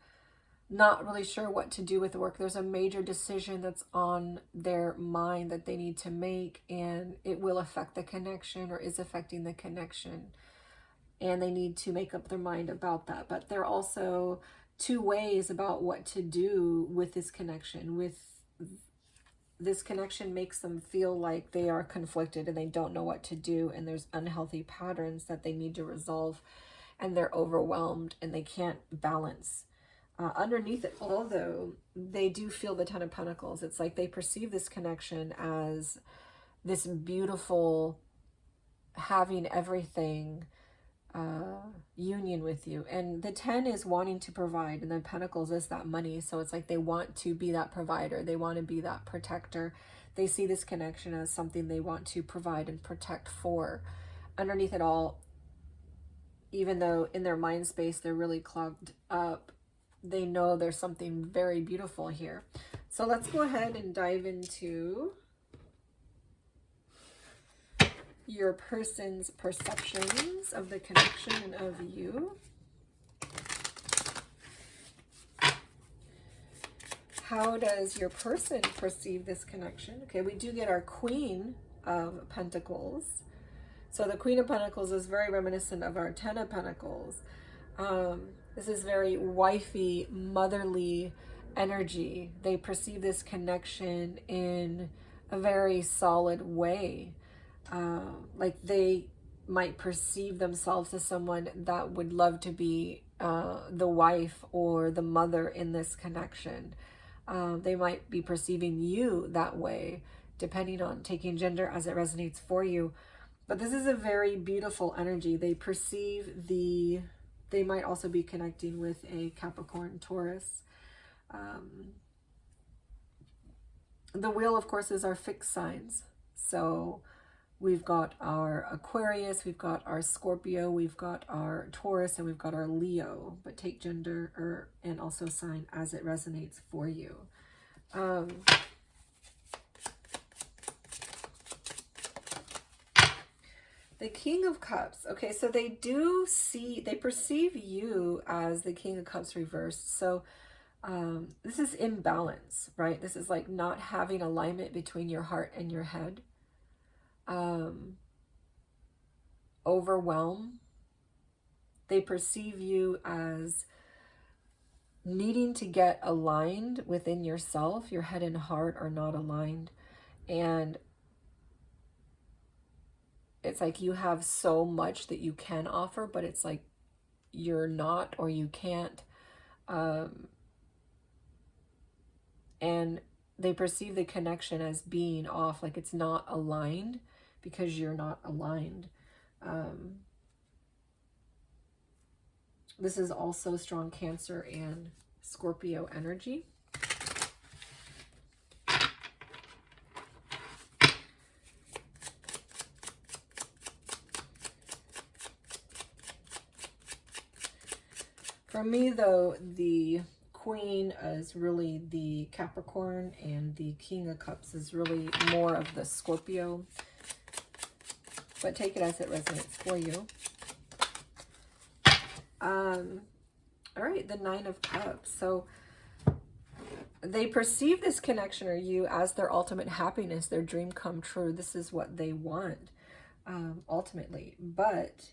not really sure what to do with work. There's a major decision that's on their mind that they need to make, and it will affect the connection or is affecting the connection. And they need to make up their mind about that. But there are also two ways about what to do with this connection. This connection makes them feel like they are conflicted and they don't know what to do, and there's unhealthy patterns that they need to resolve, and they're overwhelmed and they can't balance. Underneath it all, though, they do feel the Ten of Pentacles. It's like they perceive this connection as this beautiful, having everything, union with you. And the 10 is wanting to provide, and then Pentacles is that money. So it's like they want to be that provider. They want to be that protector. They see this connection as something they want to provide and protect for. Underneath it all, even though in their mind space they're really clogged up, they know there's something very beautiful here. So let's go ahead and dive into your person's perceptions of the connection and of you. How does your person perceive this connection? Okay, we do get our Queen of Pentacles. So the Queen of Pentacles is very reminiscent of our Ten of Pentacles. This is very wifey, motherly energy. They perceive this connection in a very solid way. Like they might perceive themselves as someone that would love to be the wife or the mother in this connection. They might be perceiving you that way, depending on taking gender as it resonates for you. But this is a very beautiful energy. They perceive they might also be connecting with a Capricorn, Taurus. The wheel, of course, is our fixed signs. So we've got our Aquarius, we've got our Scorpio, we've got our Taurus, and we've got our Leo. But take gender and also sign as it resonates for you. The King of Cups. Okay, so they perceive you as the King of Cups reversed. So this is imbalance, right? This is like not having alignment between your heart and your head. Overwhelm. They perceive you as needing to get aligned within yourself. Your head and heart are not aligned. And it's like you have so much that you can offer, but it's like you're not, or you can't. And they perceive the connection as being off, like it's not aligned because you're not aligned. This is also strong Cancer and Scorpio energy. For me, though, the Queen is really the Capricorn, and the King of Cups is really more of the Scorpio. But take it as it resonates for you. All right, the Nine of Cups. So they perceive this connection or you as their ultimate happiness, their dream come true. This is what they want, ultimately. But,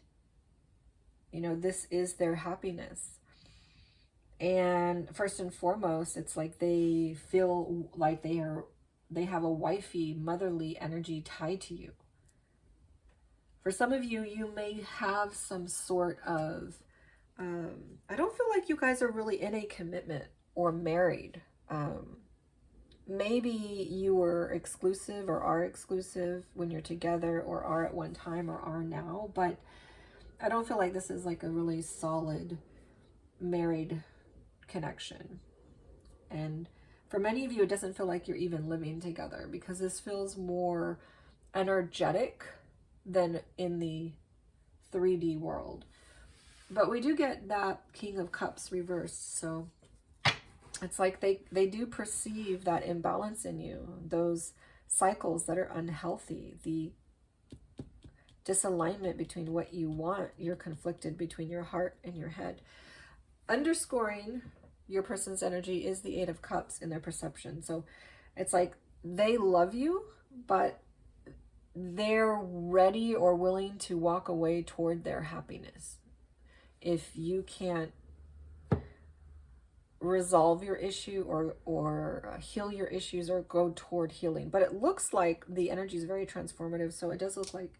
you know, this is their happiness. And first and foremost, it's like they feel like they have a wifey, motherly energy tied to you. For some of you, you may have some sort of, I don't feel like you guys are really in a commitment or married. Maybe you were exclusive or are exclusive when you're together, or are at one time, or are now. But I don't feel like this is like a really solid married connection. And for many of you, it doesn't feel like you're even living together, because this feels more energetic than in the 3D world. But we do get that King of Cups reversed. So it's like they do perceive that imbalance in you, those cycles that are unhealthy, the disalignment between what you want. You're conflicted between your heart and your head. Underscoring your person's energy is the Eight of Cups in their perception. So it's like they love you, but they're ready or willing to walk away toward their happiness. If you can't resolve your issue or heal your issues or go toward healing. But it looks like the energy is very transformative. So it does look like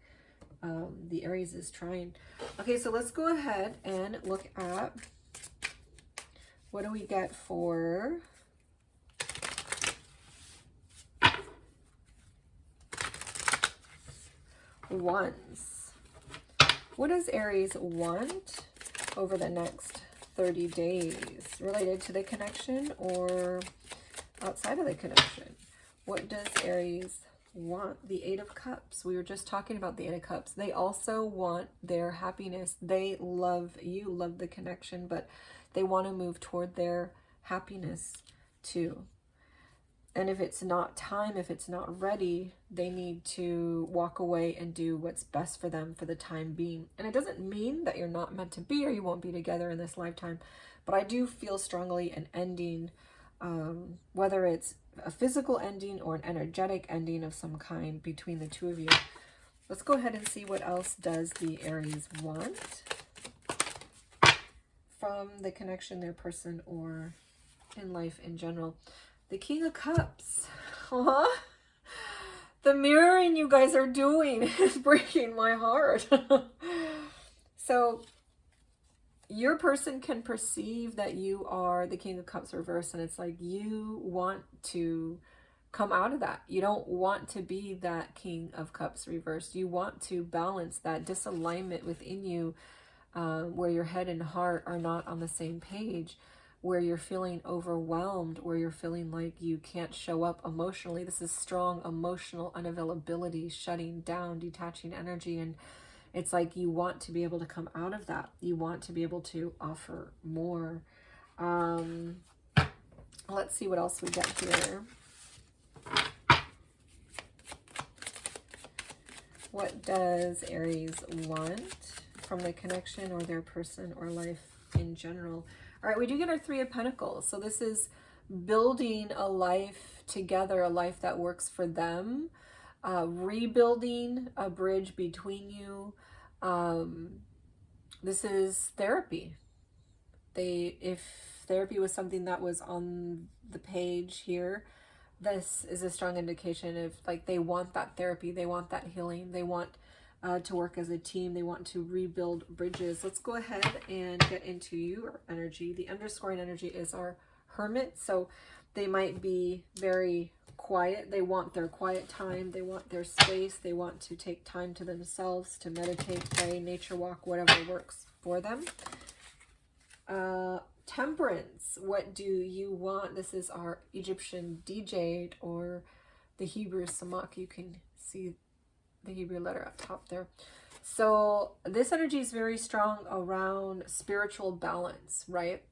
the Aries is trying. Okay, so let's go ahead and look at what do we get for Wands. What does Aries want over the next 30 days related to the connection or outside of the connection? What does Aries want? The Eight of Cups. We were just talking about the Eight of Cups. They also want their happiness. They love you, love the connection, but they want to move toward their happiness too. And if it's not time, if it's not ready, they need to walk away and do what's best for them for the time being. And it doesn't mean that you're not meant to be or you won't be together in this lifetime. But I do feel strongly an ending, whether it's a physical ending or an energetic ending of some kind between the two of you. Let's go ahead and see what else does the Aries want from the connection, their person, or in life in general. The King of Cups. The mirroring you guys are doing is breaking my heart. So your person can perceive that you are the King of Cups reverse, and it's like you want to come out of that. You don't want to be that King of Cups reversed. You want to balance that disalignment within you, where your head and heart are not on the same page, where you're feeling overwhelmed, where you're feeling like you can't show up emotionally. This is strong emotional unavailability, shutting down, detaching energy. And it's like you want to be able to come out of that. You want to be able to offer more. Let's see what else we get here. What does Aries want from the connection or their person or life in general? All right, we do get our Three of Pentacles. So this is building a life together, a life that works for them, rebuilding a bridge between you. This is therapy. If therapy was something that was on the page here, this is a strong indication of like they want that therapy, they want that healing, they want to work as a team, they want to rebuild bridges. Let's go ahead and get into your energy. The underscoring energy is our Hermit, so they might be very quiet. They want their quiet time, they want their space, they want to take time to themselves, to meditate, pray, nature walk, whatever works for them. Temperance, what do you want? This is our Egyptian DJ or the Hebrew Samak. You can see the Hebrew letter up top there. So this energy is very strong around spiritual balance, right?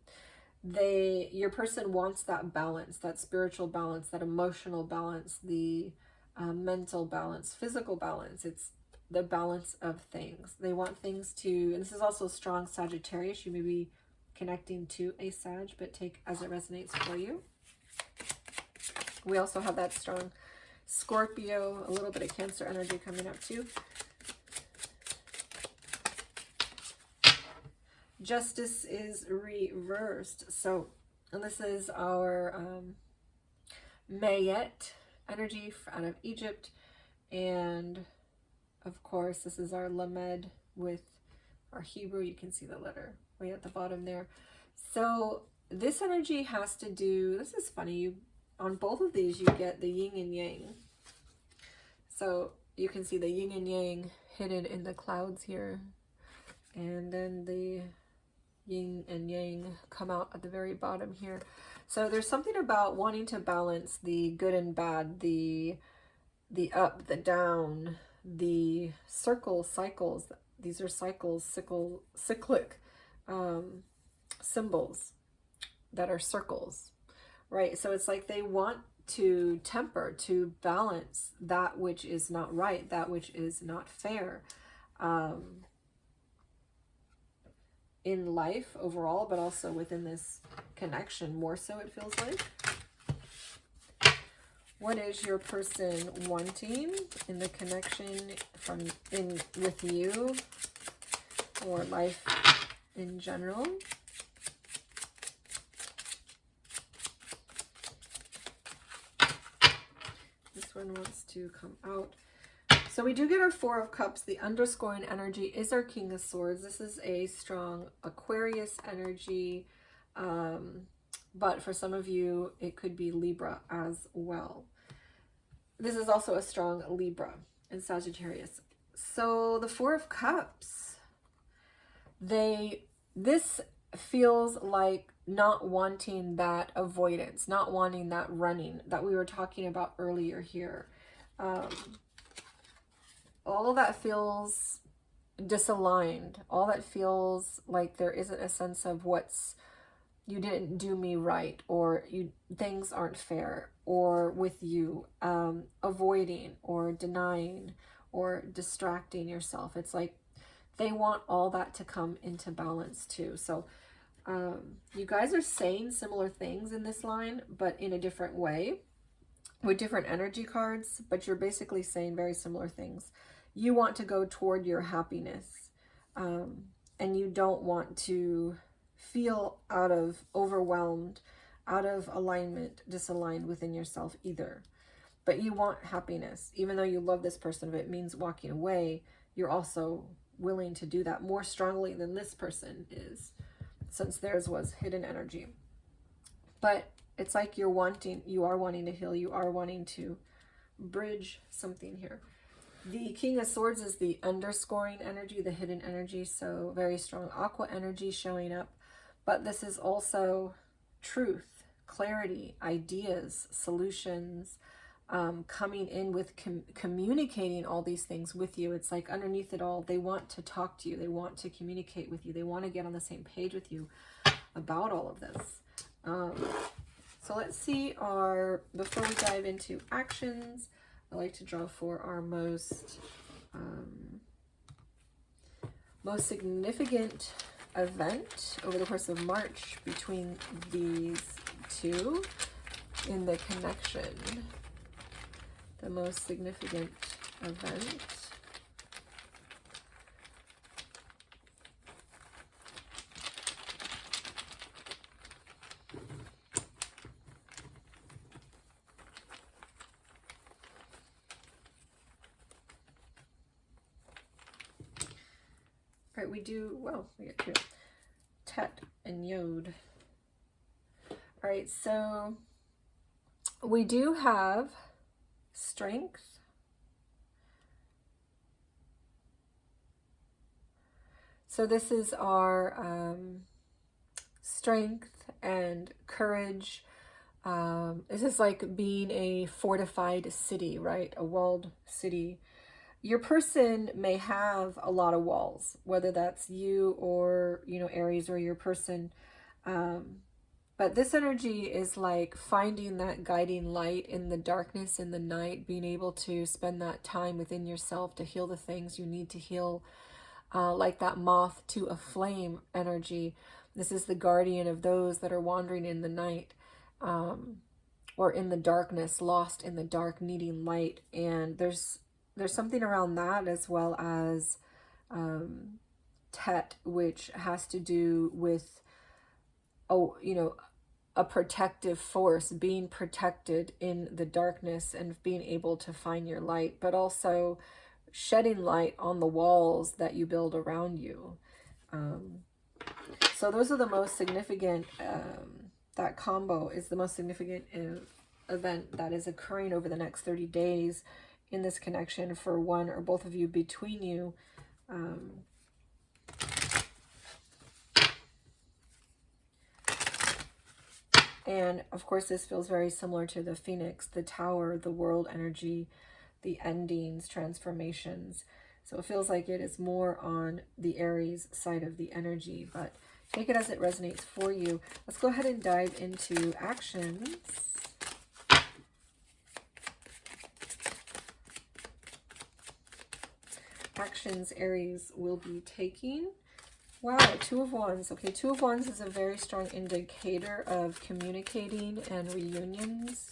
Your person wants that balance, that spiritual balance, that emotional balance, the mental balance, physical balance. It's the balance of things. They want things to, and this is also strong Sagittarius. You may be connecting to a Sag, but take as it resonates for you. We also have that strong Scorpio, a little bit of Cancer energy coming up too. Justice is reversed. So, and this is our Mayet energy out of Egypt. And of course, this is our Lamed with our Hebrew. You can see the letter way at the bottom there. So this energy has to do, this is funny, on both of these you get the yin and yang. So you can see the yin and yang hidden in the clouds here. And then the yin and yang come out at the very bottom here. So there's something about wanting to balance the good and bad, the up, the down, the cycles. These are cycles, cyclic symbols that are circles, right? So it's like they want to temper, to balance that which is not right, that which is not fair in life overall, but also within this connection more so, it feels like. What is your person wanting in the connection with you or life in general? This one wants to come out. So we do get our Four of Cups. The underscoring energy is our King of Swords. This is a strong Aquarius energy, but for some of you, it could be Libra as well. This is also a strong Libra and Sagittarius. So the Four of Cups, This feels like not wanting that avoidance, not wanting that running that we were talking about earlier here. All of that feels disaligned. All that feels like there isn't a sense of you didn't do me right, or things aren't fair, or with you, avoiding or denying or distracting yourself. It's like they want all that to come into balance too. So you guys are saying similar things in this line, but in a different way with different energy cards, but you're basically saying very similar things. You want to go toward your happiness, and you don't want to feel overwhelmed, out of alignment, disaligned within yourself either. But you want happiness. Even though you love this person, if it means walking away, you're also willing to do that more strongly than this person is, since theirs was hidden energy. But it's like you are wanting to heal, you are wanting to bridge something here. The King of Swords is the underscoring energy, the hidden energy, so very strong aqua energy showing up. But this is also truth, clarity, ideas, solutions, coming in with communicating all these things with you. It's like underneath it all, they want to talk to you. They want to communicate with you. They want to get on the same page with you about all of this. So let's see before we dive into actions, I like to draw for our most significant event over the course of March between these two in the connection. The most significant event. Right, we get two. Tet and Yod. All right, so we do have strength. So this is our strength and courage. This is like being a fortified city, right? A walled city. Your person may have a lot of walls, whether that's you or, Aries or your person. But this energy is like finding that guiding light in the darkness, in the night, being able to spend that time within yourself to heal the things you need to heal, like that moth to a flame energy. This is the guardian of those that are wandering in the night, or in the darkness, lost in the dark, needing light. And there's something around that, as well as Tet, which has to do with, a protective force, being protected in the darkness and being able to find your light, but also shedding light on the walls that you build around you. So those are the most significant, that combo is the most significant event that is occurring over the next 30 days in this connection for one or both of you, between you. And of course, this feels very similar to the Phoenix, the Tower, the world energy, the endings, transformations. So it feels like it is more on the Aries side of the energy, but take it as it resonates for you. Let's go ahead and dive into actions. Actions Aries will be taking. Wow, Two of Wands. Okay, Two of Wands is a very strong indicator of communicating and reunions.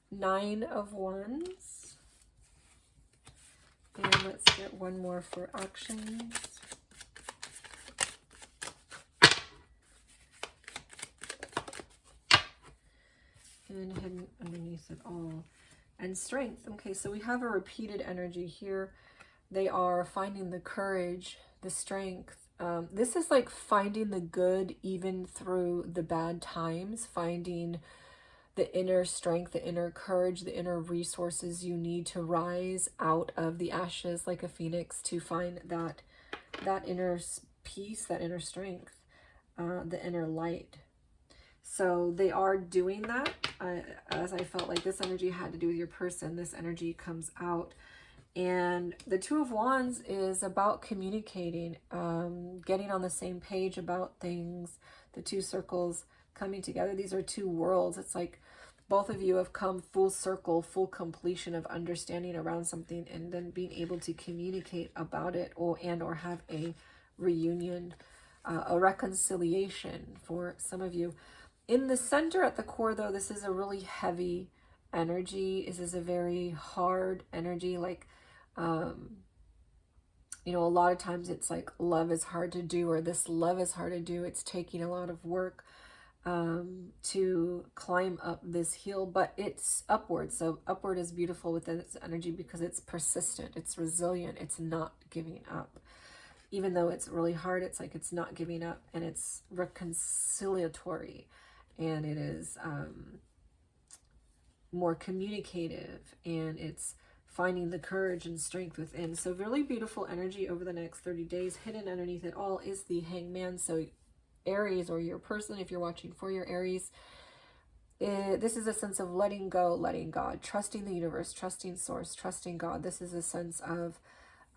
Nine of Wands. And let's get one more for actions. And hidden underneath it all. And Strength. Okay, so we have a repeated energy here. They are finding the courage, the strength. This is like finding the good even through the bad times, finding the inner strength, the inner courage, the inner resources you need to rise out of the ashes like a phoenix, to find that that inner peace, that inner strength, the inner light. So they are doing that. As I felt like this energy had to do with your person, this energy comes out. And the Two of Wands is about communicating, getting on the same page about things. The two circles coming together. These are two worlds. It's like both of you have come full circle, full completion of understanding around something, and then being able to communicate about it, or have a reunion, a reconciliation for some of you. In the center at the core, though, this is a really heavy energy. This is a very hard energy. Like, you know, a lot of times it's like love is hard to do, or this love is hard to do. It's taking a lot of work to climb up this hill, but it's upward. So upward is beautiful within its energy because it's persistent, it's resilient, it's not giving up. Even though it's really hard, it's like it's not giving up, and it's reconciliatory, and it is more communicative, and it's finding the courage and strength within. So really beautiful energy over the next 30 days. Hidden underneath it all is the Hangman. So Aries, or your person, if you're watching for your Aries, this is a sense of letting go, letting God, trusting the universe, trusting source, trusting God. This is a sense of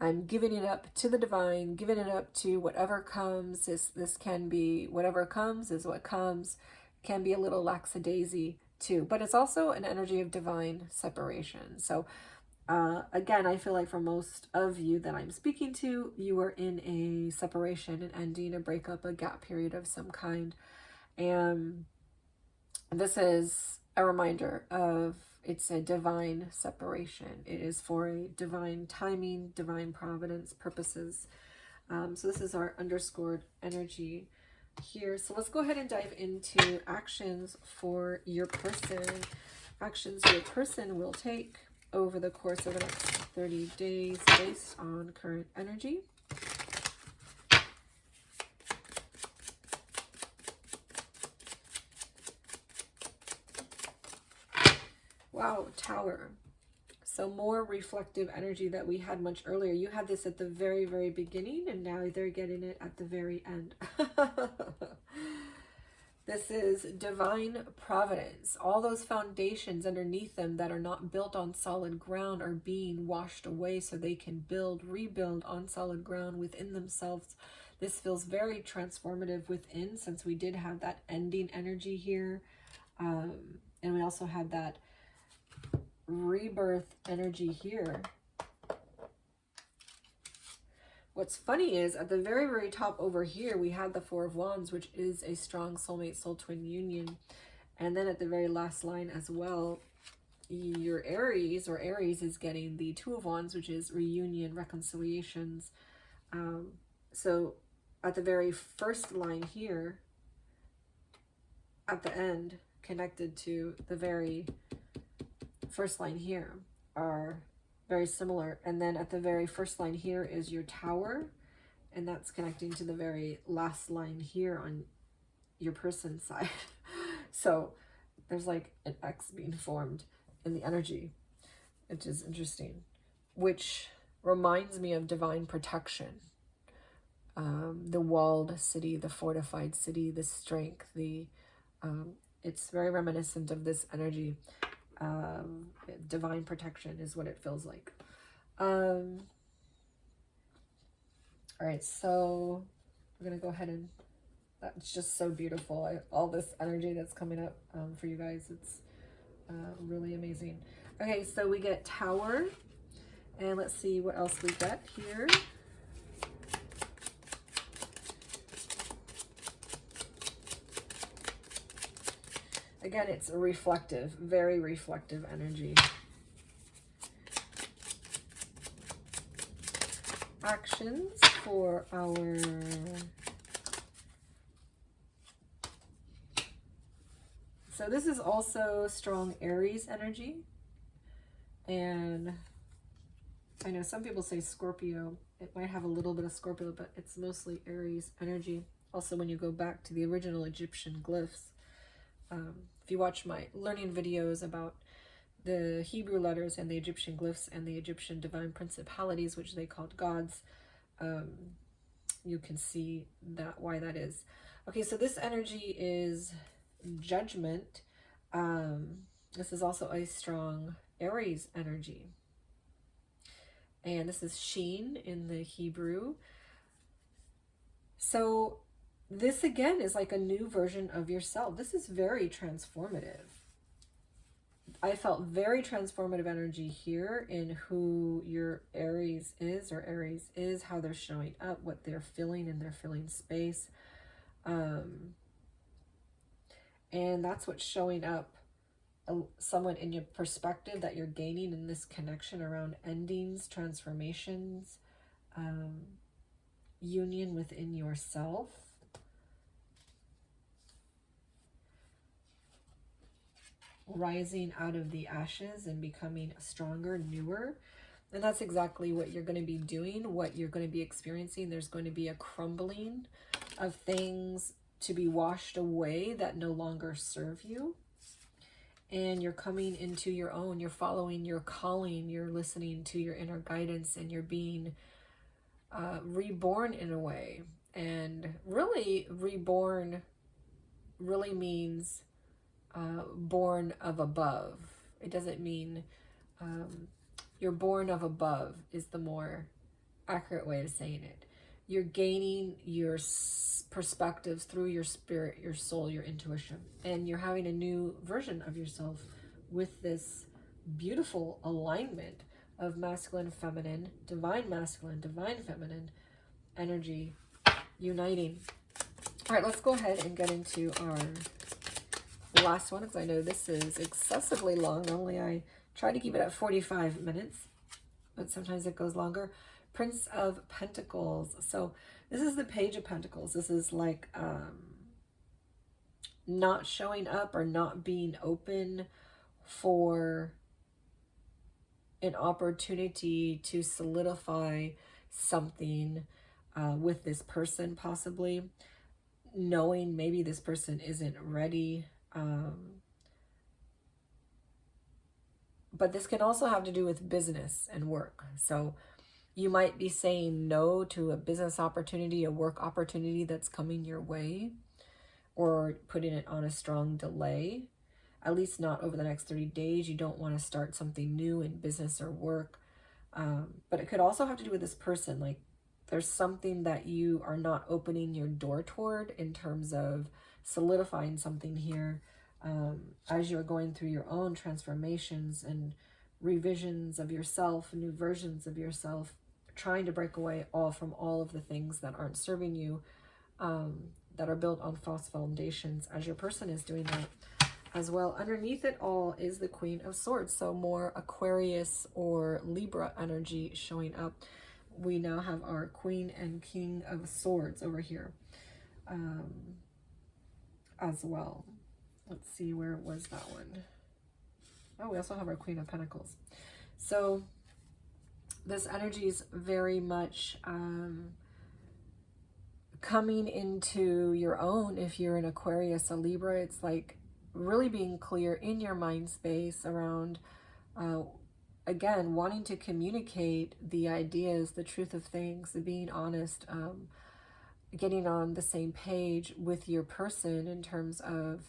I'm giving it up to the divine, giving it up to whatever comes. This can be whatever comes is what comes. Can be a little lackadaisy too, but it's also an energy of divine separation. So again, I feel like for most of you that I'm speaking to, you are in a separation, an ending, a breakup, a gap period of some kind. And this is a reminder of it's a divine separation. It is for a divine timing, divine providence purposes. So this is our underscored energy here. So let's go ahead and dive into actions for your person. Actions your person will take over the course of the next 30 days based on current energy. Wow, Tower. So more reflective energy that we had much earlier. You had this at the very, very beginning, and now they're getting it at the very end. This is divine providence. All those foundations underneath them that are not built on solid ground are being washed away so they can rebuild on solid ground within themselves. This feels very transformative within, since we did have that ending energy here. And we also had that rebirth energy here. What's funny is at the very, very top over here, we had the Four of Wands, which is a strong soulmate, soul twin union. And then at the very last line as well, your Aries, or Aries, is getting the Two of Wands, which is reunion, reconciliations. So at the very first line here, at the end, connected to the very first line here, are very similar. And then at the very first line here is your Tower, and that's connecting to the very last line here on your person's side. So there's like an X being formed in the energy, which is interesting, which reminds me of divine protection. The walled city, the fortified city, the strength, it's very reminiscent of this energy. Divine protection is what it feels like. All right, so we're gonna go ahead and that's just so beautiful. All this energy that's coming up for you guys, it's really amazing. Okay, so we get Tower, and let's see what else we get here. Again, it's a reflective, very reflective energy. Actions for our so this is also strong Aries energy. And I know some people say Scorpio. It might have a little bit of Scorpio, but it's mostly Aries energy. Also, when you go back to the original Egyptian glyphs, if you watch my learning videos about the Hebrew letters and the Egyptian glyphs and the Egyptian divine principalities, which they called gods, you can see that why that is. Okay, so this energy is judgment. This is also a strong Aries energy. And this is Sheen in the Hebrew. So this again is like a new version of yourself. This is very transformative. I felt very transformative energy here in who your Aries is, how they're showing up, what they're feeling in their feeling space. And that's what's showing up, someone in your perspective that you're gaining in this connection around endings, transformations, union within yourself. Rising out of the ashes and becoming stronger, newer. And that's exactly what you're going to be doing, what you're going to be experiencing. There's going to be a crumbling of things to be washed away that no longer serve you. And you're coming into your own, you're following your calling, you're listening to your inner guidance, and you're being reborn in a way. And really, reborn really means born of above. It doesn't mean you're born of above is the more accurate way of saying it. You're gaining your perspectives through your spirit, your soul, your intuition, and you're having a new version of yourself with this beautiful alignment of masculine, feminine, divine masculine, divine feminine energy uniting. All right, let's go ahead and get into our last one, because I know this is excessively long. Normally I try to keep it at 45 minutes, but sometimes it goes longer. Prince of Pentacles. So this is the Page of Pentacles. This is like not showing up or not being open for an opportunity to solidify something with this person, possibly knowing maybe this person isn't ready. But this can also have to do with business and work. So you might be saying no to a business opportunity, a work opportunity that's coming your way, or putting it on a strong delay, at least not over the next 30 days. You don't want to start something new in business or work. But it could also have to do with this person. Like there's something that you are not opening your door toward in terms of solidifying something here. As you're going through your own transformations and revisions of yourself, new versions of yourself, trying to break away from all of the things that aren't serving you, that are built on false foundations, as your person is doing that as well. Underneath it all is the Queen of Swords, so more Aquarius or Libra energy showing up. We now have our Queen and King of Swords over here as well. Let's see, where was that one? Oh, we also have our Queen of Pentacles. So this energy is very much coming into your own. If you're an Aquarius, a Libra, it's like really being clear in your mind space around, again, wanting to communicate the ideas, the truth of things, the being honest, getting on the same page with your person in terms of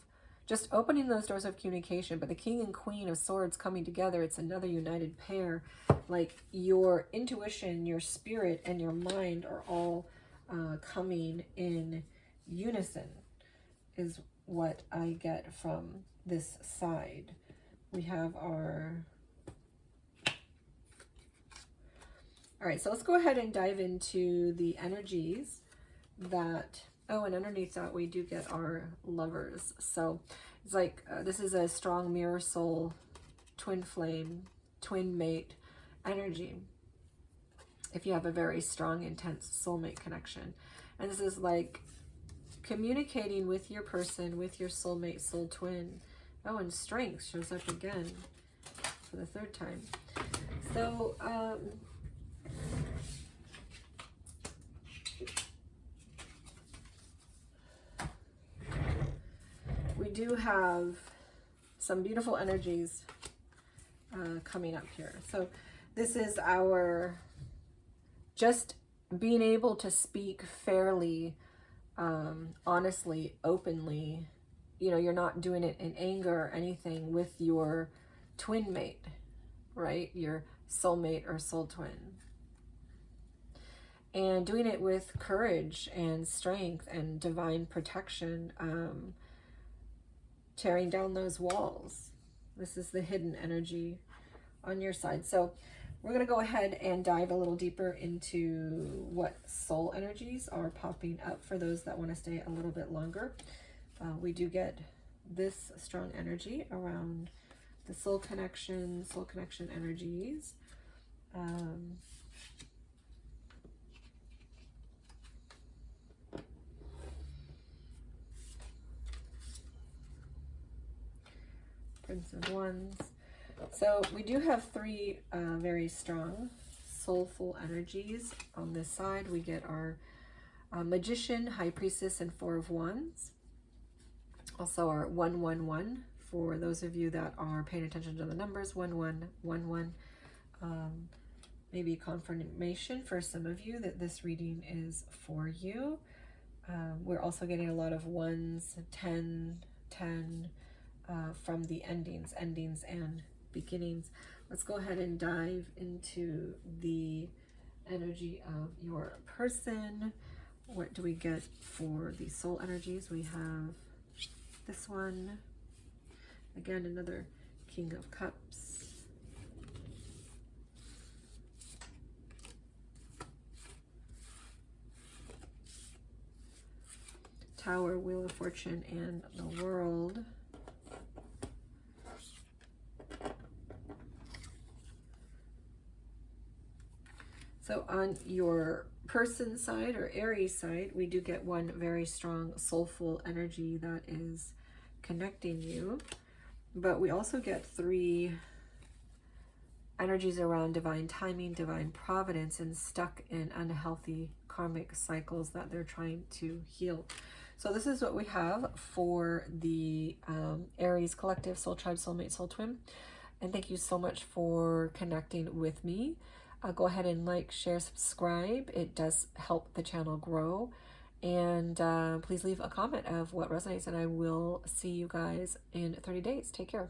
just opening those doors of communication. But the King and Queen of Swords coming together, it's another united pair. Like your intuition, your spirit, and your mind are all coming in unison, is what I get from this side. We have our... All right, so let's go ahead and dive into the energies that... Oh, and underneath that, we do get our Lovers. So it's like, this is a strong mirror soul, twin flame, twin mate energy. If you have a very strong, intense soulmate connection. And this is like communicating with your person, with your soulmate, soul twin. Oh, and Strength shows up again for the third time. So, we do have some beautiful energies coming up here. So this is our just being able to speak fairly, honestly, openly. You know, you're not doing it in anger or anything with your twin mate, right? Your soulmate or soul twin. And doing it with courage and strength and divine protection, tearing down those walls. This is the hidden energy on your side. So we're going to go ahead and dive a little deeper into what soul energies are popping up for those that want to stay a little bit longer. We do get this strong energy around the soul connection energies. Prince of Wands. So we do have three very strong soulful energies on this side. We get our Magician, High Priestess, and Four of Wands. Also our 111 for those of you that are paying attention to the numbers. 1111. Maybe confirmation for some of you that this reading is for you. We're also getting a lot of 1s, 10, 10 from the endings and beginnings. Let's go ahead and dive into the energy of your person. What do we get for the soul energies? We have this one. Again, another King of Cups. Tower, Wheel of Fortune, and the World. So on your person side or Aries side, we do get one very strong soulful energy that is connecting you. But we also get three energies around divine timing, divine providence, and stuck in unhealthy karmic cycles that they're trying to heal. So this is what we have for the Aries collective, soul tribe, soulmate, soul twin. And thank you so much for connecting with me. Go ahead and like, share, subscribe. It does help the channel grow. And please leave a comment of what resonates, and I will see you guys in 30 days. Take care.